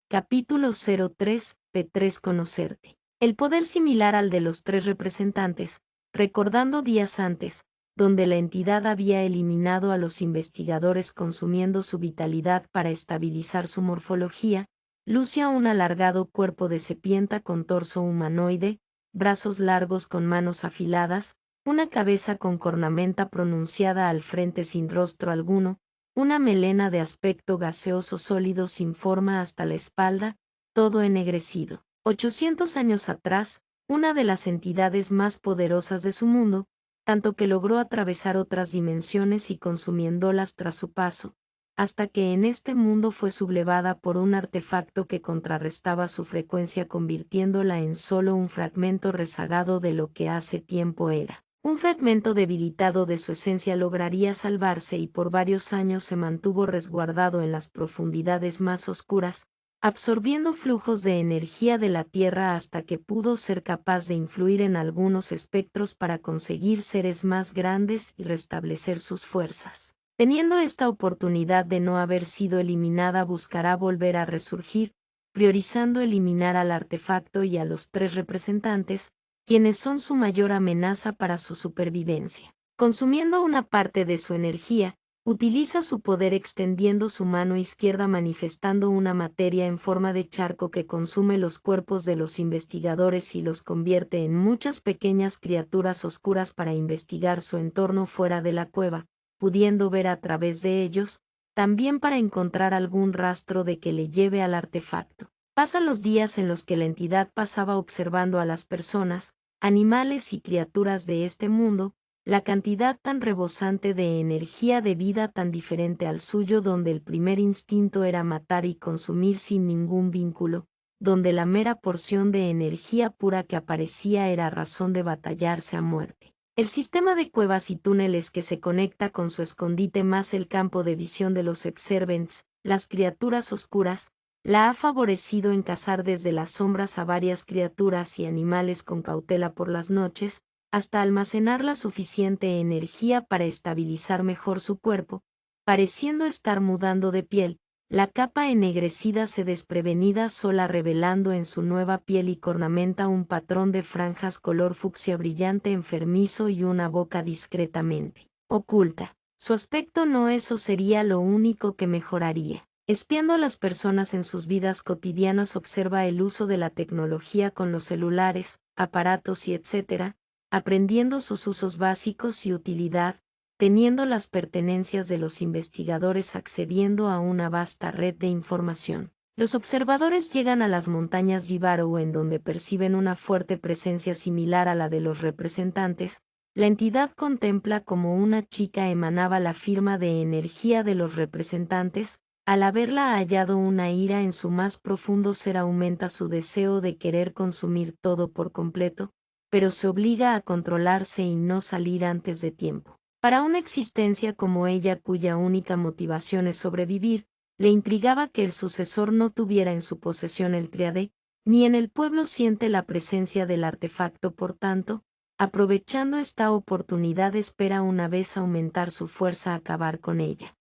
Capítulo 03, P3. Conocerte. El poder similar al de los tres representantes, recordando días antes, donde la entidad había eliminado a los investigadores consumiendo su vitalidad para estabilizar su morfología, lucía un alargado cuerpo de serpiente con torso humanoide, brazos largos con manos afiladas, una cabeza con cornamenta pronunciada al frente sin rostro alguno, una melena de aspecto gaseoso sólido sin forma hasta la espalda, todo ennegrecido. 800 años atrás, una de las entidades más poderosas de su mundo, tanto que logró atravesar otras dimensiones y consumiéndolas tras su paso, hasta que en este mundo fue sublevada por un artefacto que contrarrestaba su frecuencia, convirtiéndola en solo un fragmento rezagado de lo que hace tiempo era. Un fragmento debilitado de su esencia lograría salvarse y por varios años se mantuvo resguardado en las profundidades más oscuras, absorbiendo flujos de energía de la Tierra hasta que pudo ser capaz de influir en algunos espectros para conseguir seres más grandes y restablecer sus fuerzas. Teniendo esta oportunidad de no haber sido eliminada, buscará volver a resurgir, priorizando eliminar al artefacto y a los tres representantes, quienes son su mayor amenaza para su supervivencia. Consumiendo una parte de su energía, utiliza su poder extendiendo su mano izquierda, manifestando una materia en forma de charco que consume los cuerpos de los investigadores y los convierte en muchas pequeñas criaturas oscuras para investigar su entorno fuera de la cueva, pudiendo ver a través de ellos, también para encontrar algún rastro de que le lleve al artefacto. Pasan los días en los que la entidad pasaba observando a las personas, animales y criaturas de este mundo, la cantidad tan rebosante de energía de vida tan diferente al suyo, donde el primer instinto era matar y consumir sin ningún vínculo, donde la mera porción de energía pura que aparecía era razón de batallarse a muerte. El sistema de cuevas y túneles que se conecta con su escondite más el campo de visión de los Exervents, las criaturas oscuras, la ha favorecido en cazar desde las sombras a varias criaturas y animales con cautela por las noches, hasta almacenar la suficiente energía para estabilizar mejor su cuerpo, pareciendo estar mudando de piel. La capa ennegrecida se desprevenida sola revelando en su nueva piel y cornamenta un patrón de franjas color fucsia brillante enfermizo y una boca discretamente oculta. Su aspecto no eso sería lo único que mejoraría. Espiando a las personas en sus vidas cotidianas observa el uso de la tecnología con los celulares, aparatos y etc., aprendiendo sus usos básicos y utilidad, teniendo las pertenencias de los investigadores accediendo a una vasta red de información. Los observadores llegan a las montañas Jivaru en donde perciben una fuerte presencia similar a la de los representantes. La entidad contempla como una chica emanaba la firma de energía de los representantes. Al haberla hallado una ira en su más profundo ser aumenta su deseo de querer consumir todo por completo, pero se obliga a controlarse y no salir antes de tiempo. Para una existencia como ella cuya única motivación es sobrevivir, le intrigaba que el sucesor no tuviera en su posesión el tríade, ni en el pueblo siente la presencia del artefacto por tanto, aprovechando esta oportunidad espera una vez aumentar su fuerza acabar con ella.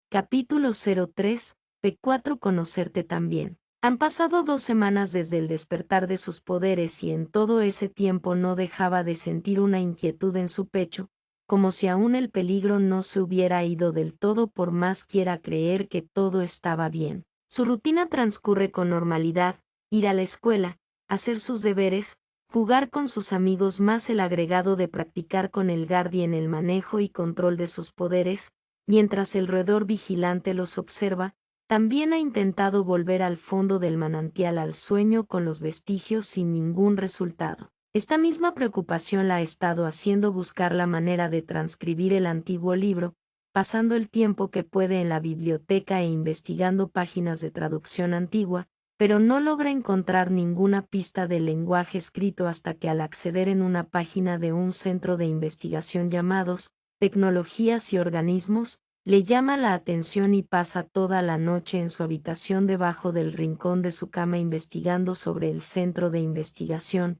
Capítulo 03, P4 Conocerte también. Han pasado 2 semanas desde el despertar de sus poderes y en todo ese tiempo no dejaba de sentir una inquietud en su pecho, como si aún el peligro no se hubiera ido del todo por más quiera creer que todo estaba bien. Su rutina transcurre con normalidad, ir a la escuela, hacer sus deberes, jugar con sus amigos más el agregado de practicar con el Guardian el manejo y control de sus poderes, mientras el roedor vigilante los observa. También ha intentado volver al fondo del manantial al sueño con los vestigios sin ningún resultado. Esta misma preocupación la ha estado haciendo buscar la manera de transcribir el antiguo libro, pasando el tiempo que puede en la biblioteca e investigando páginas de traducción antigua, pero no logra encontrar ninguna pista del lenguaje escrito hasta que al acceder en una página de un centro de investigación llamados Tecnologías y Organismos, le llama la atención y pasa toda la noche en su habitación debajo del rincón de su cama investigando sobre el centro de investigación.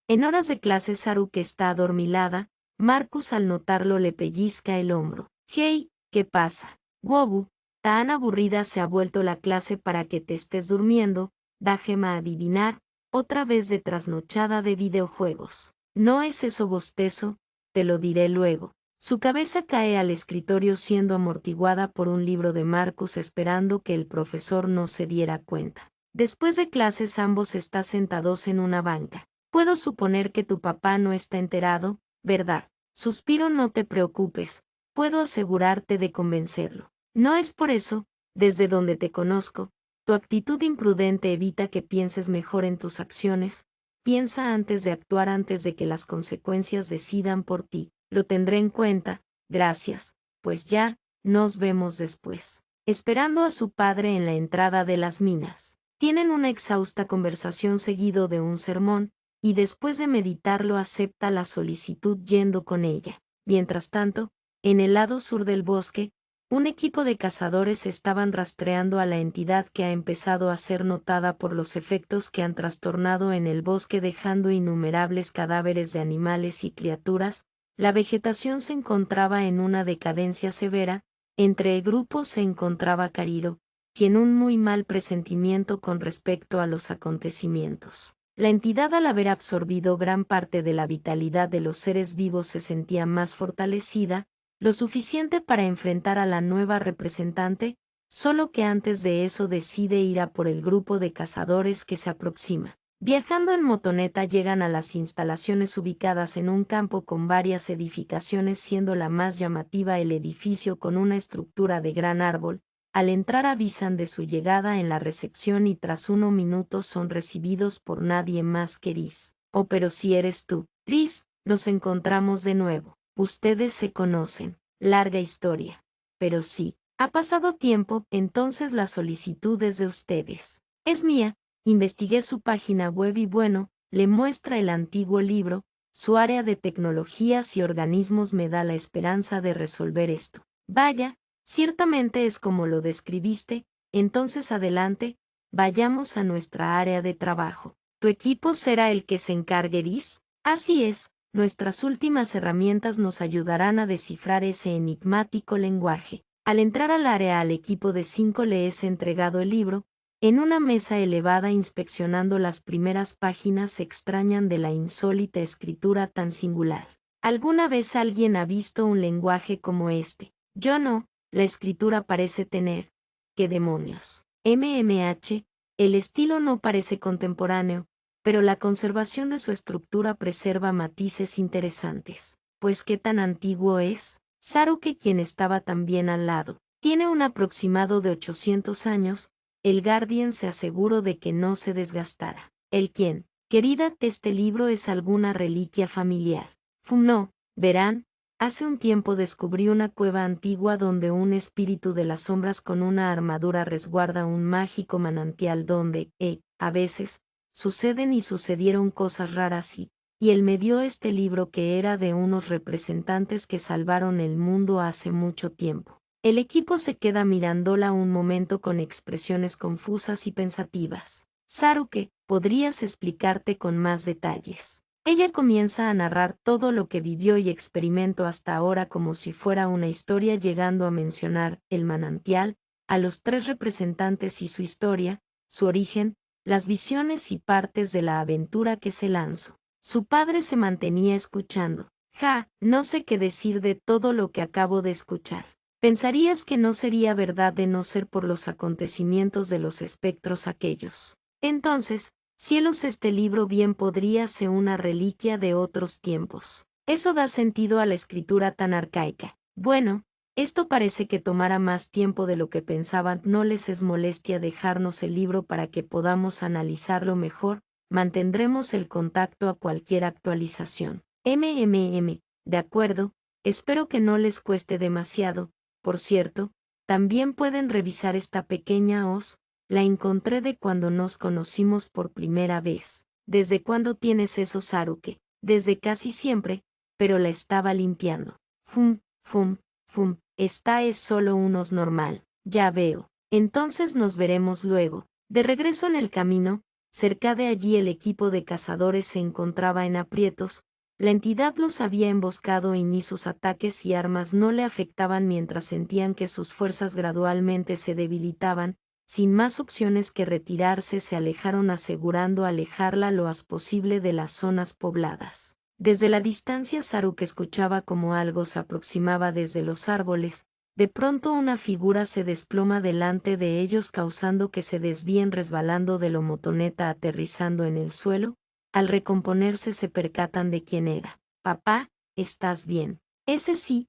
En horas de clase Saru que está adormilada, Marcus al notarlo le pellizca el hombro. «Hey, ¿qué pasa? Wobu, tan aburrida se ha vuelto la clase para que te estés durmiendo, déjame adivinar, otra vez de trasnochada de videojuegos. No es eso bostezo, te lo diré luego». Su cabeza cae al escritorio siendo amortiguada por un libro de Marcus esperando que el profesor no se diera cuenta. Después de clases ambos están sentados en una banca. Puedo suponer que tu papá no está enterado, ¿verdad? Suspiro, no te preocupes, puedo asegurarte de convencerlo. No es por eso, desde donde te conozco, tu actitud imprudente evita que pienses mejor en tus acciones, piensa antes de actuar antes de que las consecuencias decidan por ti. Lo tendré en cuenta, gracias, pues ya, nos vemos después. Esperando a su padre en la entrada de las minas. Tienen una exhausta conversación seguido de un sermón, y después de meditarlo acepta la solicitud yendo con ella. Mientras tanto, en el lado sur del bosque, un equipo de cazadores estaban rastreando a la entidad que ha empezado a ser notada por los efectos que han trastornado en el bosque dejando innumerables cadáveres de animales y criaturas. La vegetación se encontraba en una decadencia severa. Entre grupos se encontraba Cariro, quien un muy mal presentimiento con respecto a los acontecimientos. La entidad al haber absorbido gran parte de la vitalidad de los seres vivos se sentía más fortalecida, lo suficiente para enfrentar a la nueva representante, solo que antes de eso decide ir a por el grupo de cazadores que se aproxima. Viajando en motoneta llegan a las instalaciones ubicadas en un campo con varias edificaciones siendo la más llamativa el edificio con una estructura de gran árbol. Al entrar avisan de su llegada en la recepción y tras unos minutos son recibidos por nadie más que Riz. «Oh, pero si eres tú, Riz, nos encontramos de nuevo. Ustedes se conocen. Larga historia. Pero sí, ha pasado tiempo, entonces la solicitud es de ustedes. Es mía». Investigué su página web y bueno, le muestra el antiguo libro, su área de tecnologías y organismos me da la esperanza de resolver esto. Vaya, ciertamente es como lo describiste, entonces adelante, vayamos a nuestra área de trabajo. ¿Tu equipo será el que se encargue, Gris? Así es, nuestras últimas herramientas nos ayudarán a descifrar ese enigmático lenguaje. Al entrar al área al equipo de 5 le es entregado el libro. En una mesa elevada inspeccionando las primeras páginas se extrañan de la insólita escritura tan singular. ¿Alguna vez alguien ha visto un lenguaje como este? Yo no, la escritura parece tener. ¿Qué demonios? MMH, el estilo no parece contemporáneo, pero la conservación de su estructura preserva matices interesantes. Pues ¿qué tan antiguo es? Saruke, quien estaba también al lado, tiene un aproximado de 800 años. El Guardian se aseguró de que no se desgastara. ¿El quién? Querida, este libro es alguna reliquia familiar. No, verán, hace un tiempo descubrí una cueva antigua donde un espíritu de las sombras con una armadura resguarda un mágico manantial donde, a veces, suceden y sucedieron cosas raras y él me dio este libro que era de unos representantes que salvaron el mundo hace mucho tiempo. El equipo se queda mirándola un momento con expresiones confusas y pensativas. Saruke, ¿podrías explicarte con más detalles? Ella comienza a narrar todo lo que vivió y experimentó hasta ahora como si fuera una historia, llegando a mencionar el manantial, a los 3 representantes y su historia, su origen, las visiones y partes de la aventura que se lanzó. Su padre se mantenía escuchando. No sé qué decir de todo lo que acabo de escuchar. Pensarías que no sería verdad de no ser por los acontecimientos de los espectros aquellos. Entonces, cielos, este libro bien podría ser una reliquia de otros tiempos. Eso da sentido a la escritura tan arcaica. Bueno, esto parece que tomará más tiempo de lo que pensaban. ¿No les es molestia dejarnos el libro para que podamos analizarlo mejor? Mantendremos el contacto a cualquier actualización. De acuerdo, espero que no les cueste demasiado. Por cierto, también pueden revisar esta pequeña hoz. La encontré de cuando nos conocimos por primera vez. ¿Desde cuándo tienes eso, Saruke? Desde casi siempre, pero la estaba limpiando. Esta es solo un hoz normal. Ya veo. Entonces nos veremos luego. De regreso en el camino, cerca de allí el equipo de cazadores se encontraba en aprietos. La entidad los había emboscado y ni sus ataques y armas no le afectaban mientras sentían que sus fuerzas gradualmente se debilitaban. Sin más opciones que retirarse, se alejaron asegurando alejarla lo más posible de las zonas pobladas. Desde la distancia Saruke escuchaba como algo se aproximaba desde los árboles. De pronto una figura se desploma delante de ellos causando que se desvíen resbalando de la motoneta aterrizando en el suelo. Al recomponerse se percatan de quién era. Papá, ¿estás bien? Ese sí,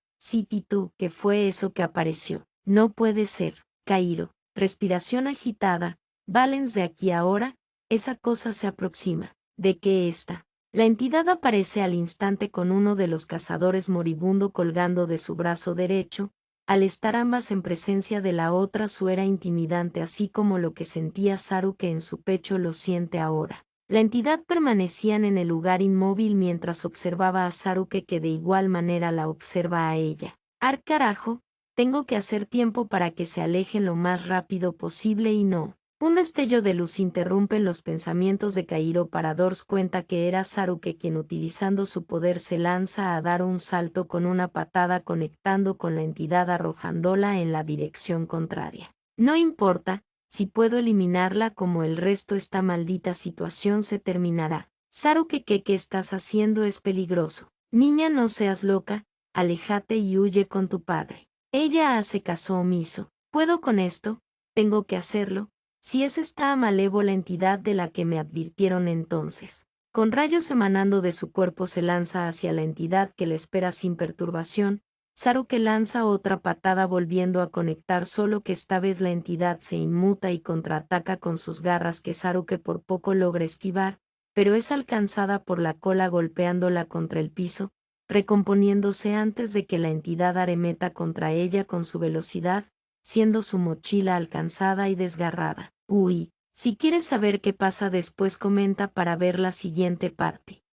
Titu, ¿qué fue eso que apareció? No puede ser, Kairo. Respiración agitada. Valens, de aquí ahora, esa cosa se aproxima. ¿De qué está? La entidad aparece al instante con uno de los cazadores moribundo colgando de su brazo derecho. Al estar ambas en presencia de la otra, su era intimidante, así como lo que sentía Saruke en su pecho lo siente ahora. La entidad permanecían en el lugar inmóvil mientras observaba a Saruke, que de igual manera la observa a ella. Carajo, tengo que hacer tiempo para que se alejen lo más rápido posible y no. Un destello de luz interrumpe los pensamientos de Kairo para darse cuenta que era Saruke quien, utilizando su poder, se lanza a dar un salto con una patada conectando con la entidad arrojándola en la dirección contraria. No importa, si puedo eliminarla como el resto, esta maldita situación se terminará. Saruke, ¿qué estás haciendo? Es peligroso. Niña, no seas loca, aléjate y huye con tu padre. Ella hace caso omiso. ¿Puedo con esto? Tengo que hacerlo. Si es esta malévola entidad de la que me advirtieron entonces. Con rayos emanando de su cuerpo se lanza hacia la entidad que le espera sin perturbación. Saruke lanza otra patada volviendo a conectar, solo que esta vez la entidad se inmuta y contraataca con sus garras que Saruke por poco logra esquivar, pero es alcanzada por la cola golpeándola contra el piso, recomponiéndose antes de que la entidad arremeta contra ella con su velocidad, siendo su mochila alcanzada y desgarrada. Si quieres saber qué pasa después, comenta para ver la siguiente parte.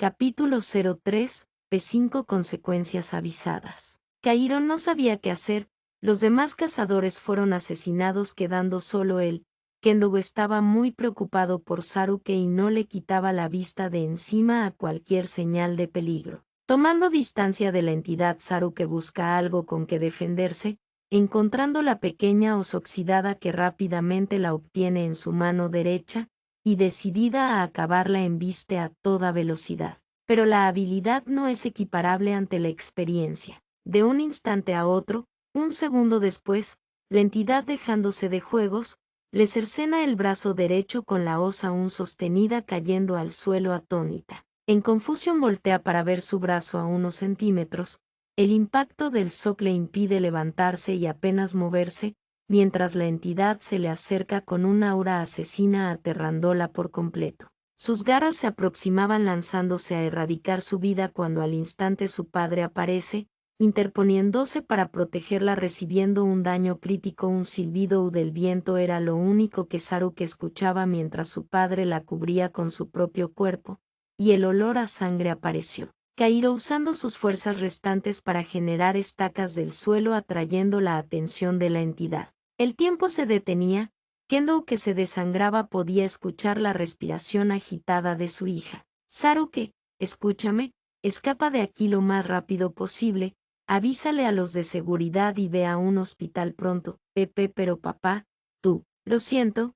Capítulo 03, P5 Consecuencias avisadas. Cairo no sabía qué hacer, los demás cazadores fueron asesinados quedando solo él. Kendo estaba muy preocupado por Saruke y no le quitaba la vista de encima a cualquier señal de peligro. Tomando distancia de la entidad, Saruke busca algo con que defenderse, encontrando la pequeña hoz oxidada que rápidamente la obtiene en su mano derecha, y decidida a acabarla embiste a toda velocidad. Pero la habilidad no es equiparable ante la experiencia. De un instante a otro, un segundo después, la entidad dejándose de juegos, le cercena el brazo derecho con la hoz aún sostenida cayendo al suelo atónita. En confusión voltea para ver su brazo a unos centímetros, el impacto del shock le impide levantarse y apenas moverse, mientras la entidad se le acerca con un aura asesina aterrándola por completo. Sus garras se aproximaban lanzándose a erradicar su vida cuando al instante su padre aparece, interponiéndose para protegerla recibiendo un daño crítico. Un silbido del viento era lo único que Saruke escuchaba mientras su padre la cubría con su propio cuerpo, y el olor a sangre apareció. Cairo usando sus fuerzas restantes para generar estacas del suelo atrayendo la atención de la entidad. El tiempo se detenía, Kendo que se desangraba podía escuchar la respiración agitada de su hija. Saruke, escúchame, escapa de aquí lo más rápido posible, avísale a los de seguridad y ve a un hospital pronto. Pepe, pero papá, tú. Lo siento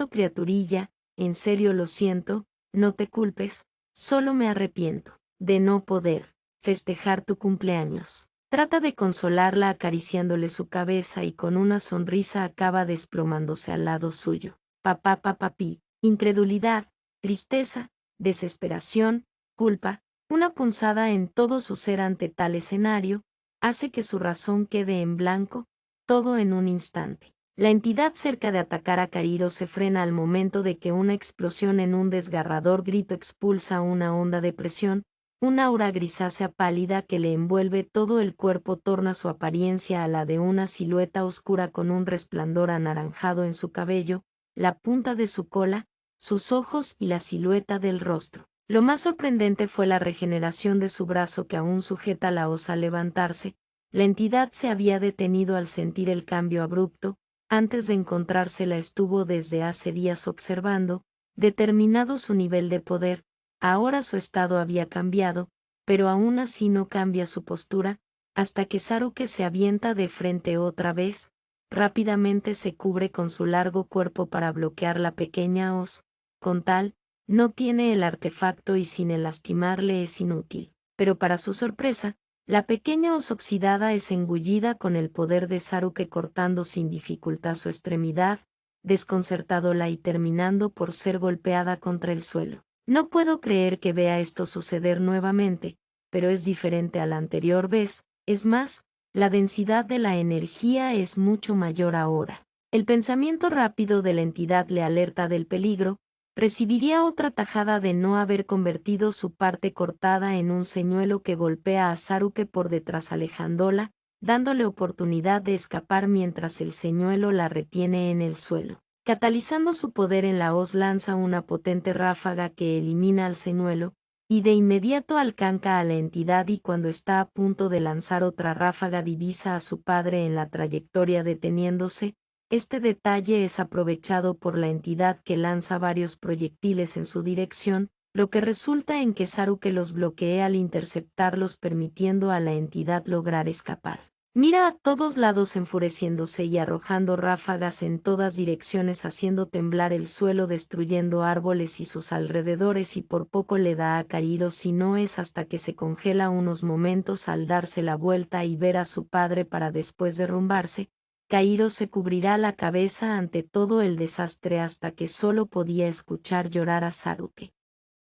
criaturilla, en serio lo siento, no te culpes, solo me arrepiento de no poder festejar tu cumpleaños. Trata de consolarla acariciándole su cabeza y con una sonrisa acaba desplomándose al lado suyo. Papá, papapi, incredulidad, tristeza, desesperación, culpa, una punzada en todo su ser ante tal escenario, hace que su razón quede en blanco, todo en un instante. La entidad cerca de atacar a Cairo se frena al momento de que una explosión en un desgarrador grito expulsa una onda de presión. Una aura grisácea pálida que le envuelve todo el cuerpo torna su apariencia a la de una silueta oscura con un resplandor anaranjado en su cabello, la punta de su cola, sus ojos y la silueta del rostro. Lo más sorprendente fue la regeneración de su brazo que aún sujeta la hoz al levantarse. La entidad se había detenido al sentir el cambio abrupto, antes de encontrársela estuvo desde hace días observando, determinado su nivel de poder. Ahora su estado había cambiado, pero aún así no cambia su postura, hasta que Saruke se avienta de frente otra vez, rápidamente se cubre con su largo cuerpo para bloquear la pequeña hoz, con tal, no tiene el artefacto y sin el lastimarle es inútil, pero para su sorpresa, la pequeña hoz oxidada es engullida con el poder de Saruke cortando sin dificultad su extremidad, desconcertándola y terminando por ser golpeada contra el suelo. No puedo creer que vea esto suceder nuevamente, pero es diferente a la anterior vez, es más, la densidad de la energía es mucho mayor ahora. El pensamiento rápido de la entidad le alerta del peligro, recibiría otra tajada de no haber convertido su parte cortada en un señuelo que golpea a Saruke por detrás alejándola, dándole oportunidad de escapar mientras el señuelo la retiene en el suelo. Catalizando su poder en la hoz lanza una potente ráfaga que elimina al señuelo, y de inmediato alcanza a la entidad y cuando está a punto de lanzar otra ráfaga divisa a su padre en la trayectoria deteniéndose. Este detalle es aprovechado por la entidad que lanza varios proyectiles en su dirección, lo que resulta en que Saruke los bloquea al interceptarlos permitiendo a la entidad lograr escapar. Mira a todos lados enfureciéndose y arrojando ráfagas en todas direcciones haciendo temblar el suelo destruyendo árboles y sus alrededores y por poco le da a Cairo si no es hasta que se congela unos momentos al darse la vuelta y ver a su padre para después derrumbarse. Cairo se cubrirá la cabeza ante todo el desastre hasta que solo podía escuchar llorar a Saruke.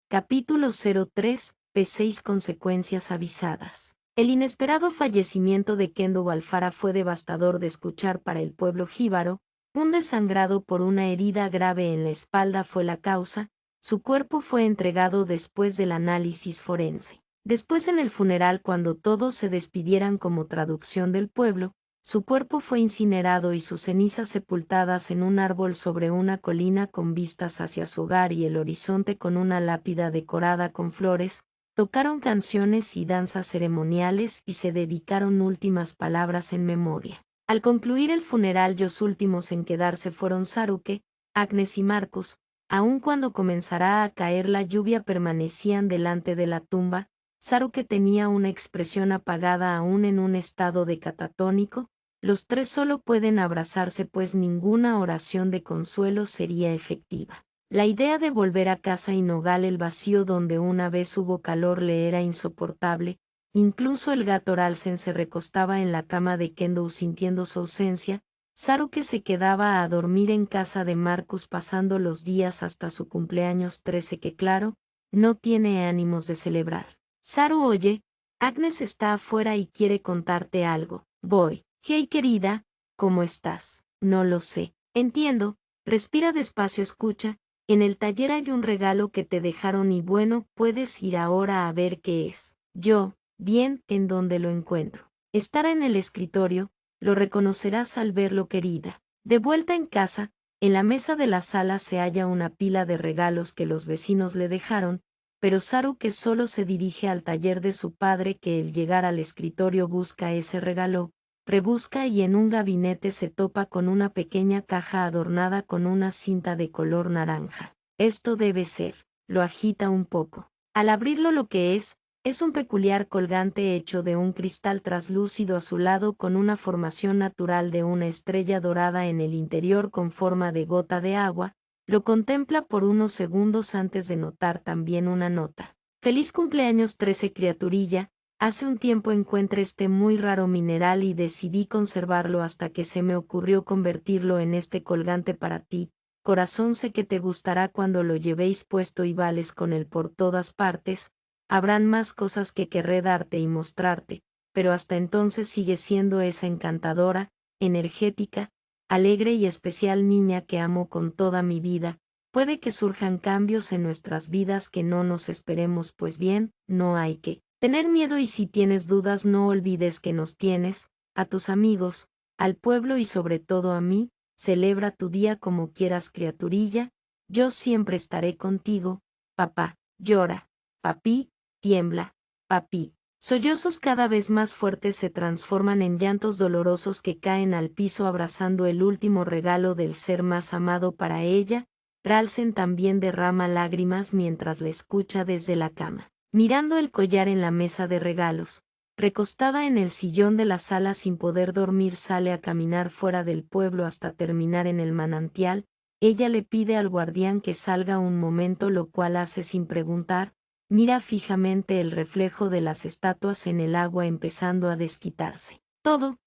Capítulo 03, P6 Consecuencias avisadas. El inesperado fallecimiento de Kendo Alfara fue devastador de escuchar para el pueblo jíbaro, un desangrado por una herida grave en la espalda fue la causa, su cuerpo fue entregado después del análisis forense. Después en el funeral cuando todos se despidieran como traducción del pueblo, Su cuerpo fue incinerado y sus cenizas sepultadas en un árbol sobre una colina con vistas hacia su hogar y el horizonte con una lápida decorada con flores. Tocaron canciones y danzas ceremoniales y se dedicaron últimas palabras en memoria. Al concluir el funeral, los últimos en quedarse fueron Saruke, Agnes y Marcus. Aun cuando comenzara a caer la lluvia permanecían delante de la tumba. Saruke tenía una expresión apagada aún en un estado de catatónico. Los tres solo pueden abrazarse pues ninguna oración de consuelo sería efectiva. La idea de volver a casa y nogar el vacío donde una vez hubo calor le era insoportable. Incluso el gato Ralsen se recostaba en la cama de Kendo sintiendo su ausencia. Saruke se quedaba a dormir en casa de Marcus pasando los días hasta su cumpleaños 13 que claro, no tiene ánimos de celebrar. Saru, oye, Agnes está afuera y quiere contarte algo. Voy. Hey querida, ¿cómo estás? No lo sé. Entiendo. Respira despacio, escucha. En el taller hay un regalo que te dejaron y bueno, puedes ir ahora a ver qué es. Yo, bien, ¿en dónde lo encuentro? Estará en el escritorio, lo reconocerás al verlo, querida. De vuelta en casa, en la mesa de la sala se halla una pila de regalos que los vecinos le dejaron, pero Saruke solo se dirige al taller de su padre que al llegar al escritorio busca ese regalo. Rebusca y en un gabinete se topa con una pequeña caja adornada con una cinta de color naranja. Esto debe ser. Lo agita un poco. Al abrirlo lo que es un peculiar colgante hecho de un cristal traslúcido azulado con una formación natural de una estrella dorada en el interior con forma de gota de agua. Lo contempla por unos segundos antes de notar también una nota. Feliz cumpleaños 13 criaturilla. Hace un tiempo encontré este muy raro mineral y decidí conservarlo hasta que se me ocurrió convertirlo en este colgante para ti. Corazón, sé que te gustará cuando lo llevéis puesto y vales con él por todas partes. Habrán más cosas que querré darte y mostrarte, pero hasta entonces sigue siendo esa encantadora, energética, alegre y especial niña que amo con toda mi vida. Puede que surjan cambios en nuestras vidas que no nos esperemos, pues bien, no hay que tener miedo y si tienes dudas no olvides que nos tienes, a tus amigos, al pueblo y sobre todo a mí. Celebra tu día como quieras, criaturilla, yo siempre estaré contigo. Papá, llora. Papi, tiembla. Papi. Sollozos cada vez más fuertes se transforman en llantos dolorosos que caen al piso abrazando el último regalo del ser más amado para ella. Ralsen también derrama lágrimas mientras la escucha desde la cama. Mirando el collar en la mesa de regalos, recostada en el sillón de la sala sin poder dormir, sale a caminar fuera del pueblo hasta terminar en el manantial. Ella le pide al guardián que salga un momento, lo cual hace sin preguntar. Mira fijamente el reflejo de las estatuas en el agua empezando a desquitarse. Todo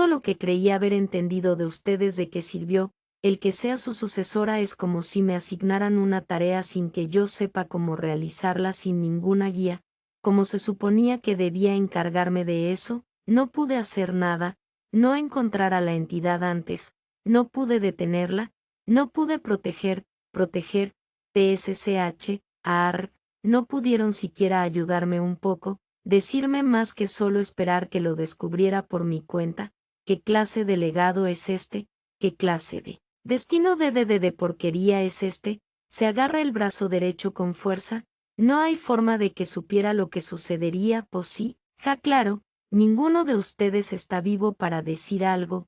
lo que creía haber entendido de usted desde que sirvió. El que sea su sucesora es como si me asignaran una tarea sin que yo sepa cómo realizarla, sin ninguna guía. Como se suponía que debía encargarme de eso, no pude hacer nada, no encontrar a la entidad antes, no pude detenerla, no pude proteger, TSCH, AR, no pudieron siquiera ayudarme un poco, decirme más que solo esperar que lo descubriera por mi cuenta. ¿Qué clase de legado es este? ¿Qué clase de destino de porquería es este? Se agarra el brazo derecho con fuerza. No hay forma de que supiera lo que sucedería, pues sí, claro, ninguno de ustedes está vivo para decir algo.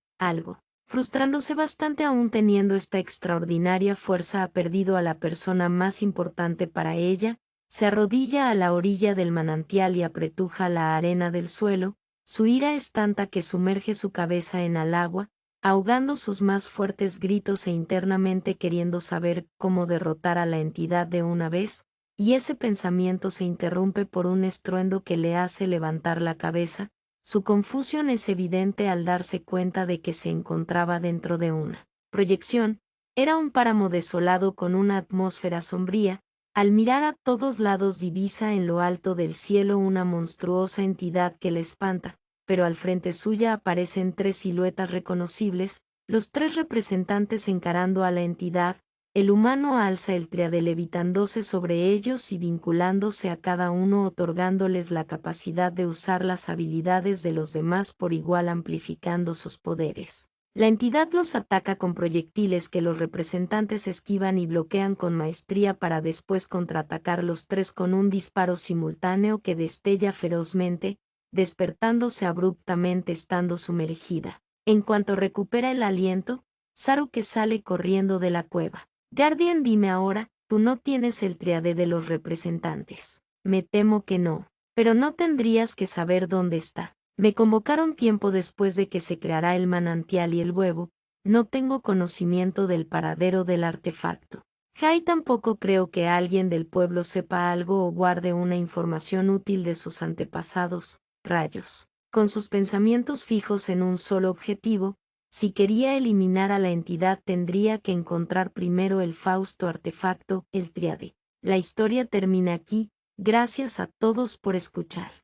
Frustrándose bastante aún teniendo esta extraordinaria fuerza, ha perdido a la persona más importante para ella. Se arrodilla a la orilla del manantial y apretuja la arena del suelo. Su ira es tanta que sumerge su cabeza en el agua, ahogando sus más fuertes gritos e internamente queriendo saber cómo derrotar a la entidad de una vez. Y ese pensamiento se interrumpe por un estruendo que le hace levantar la cabeza. Su confusión es evidente al darse cuenta de que se encontraba dentro de una proyección. Era un páramo desolado con una atmósfera sombría. Al mirar a todos lados divisa en lo alto del cielo una monstruosa entidad que le espanta, pero al frente suya aparecen tres siluetas reconocibles, los tres representantes encarando a la entidad. El humano alza el triade levitándose sobre ellos y vinculándose a cada uno, otorgándoles la capacidad de usar las habilidades de los demás por igual, amplificando sus poderes. La entidad los ataca con proyectiles que los representantes esquivan y bloquean con maestría para después contraatacar los tres con un disparo simultáneo que destella ferozmente, despertándose abruptamente estando sumergida. En cuanto recupera el aliento, Saruke sale corriendo de la cueva. Guardian, dime ahora, tú no tienes el triade de los representantes. Me temo que no. Pero no tendrías que saber dónde está. Me convocaron tiempo después de que se creara el manantial y el huevo. No tengo conocimiento del paradero del artefacto. Jai, tampoco creo que alguien del pueblo sepa algo o guarde una información útil de sus antepasados. Rayos. Con sus pensamientos fijos en un solo objetivo, si quería eliminar a la entidad tendría que encontrar primero el fausto artefacto, el triade. La historia termina aquí. Gracias a todos por escuchar.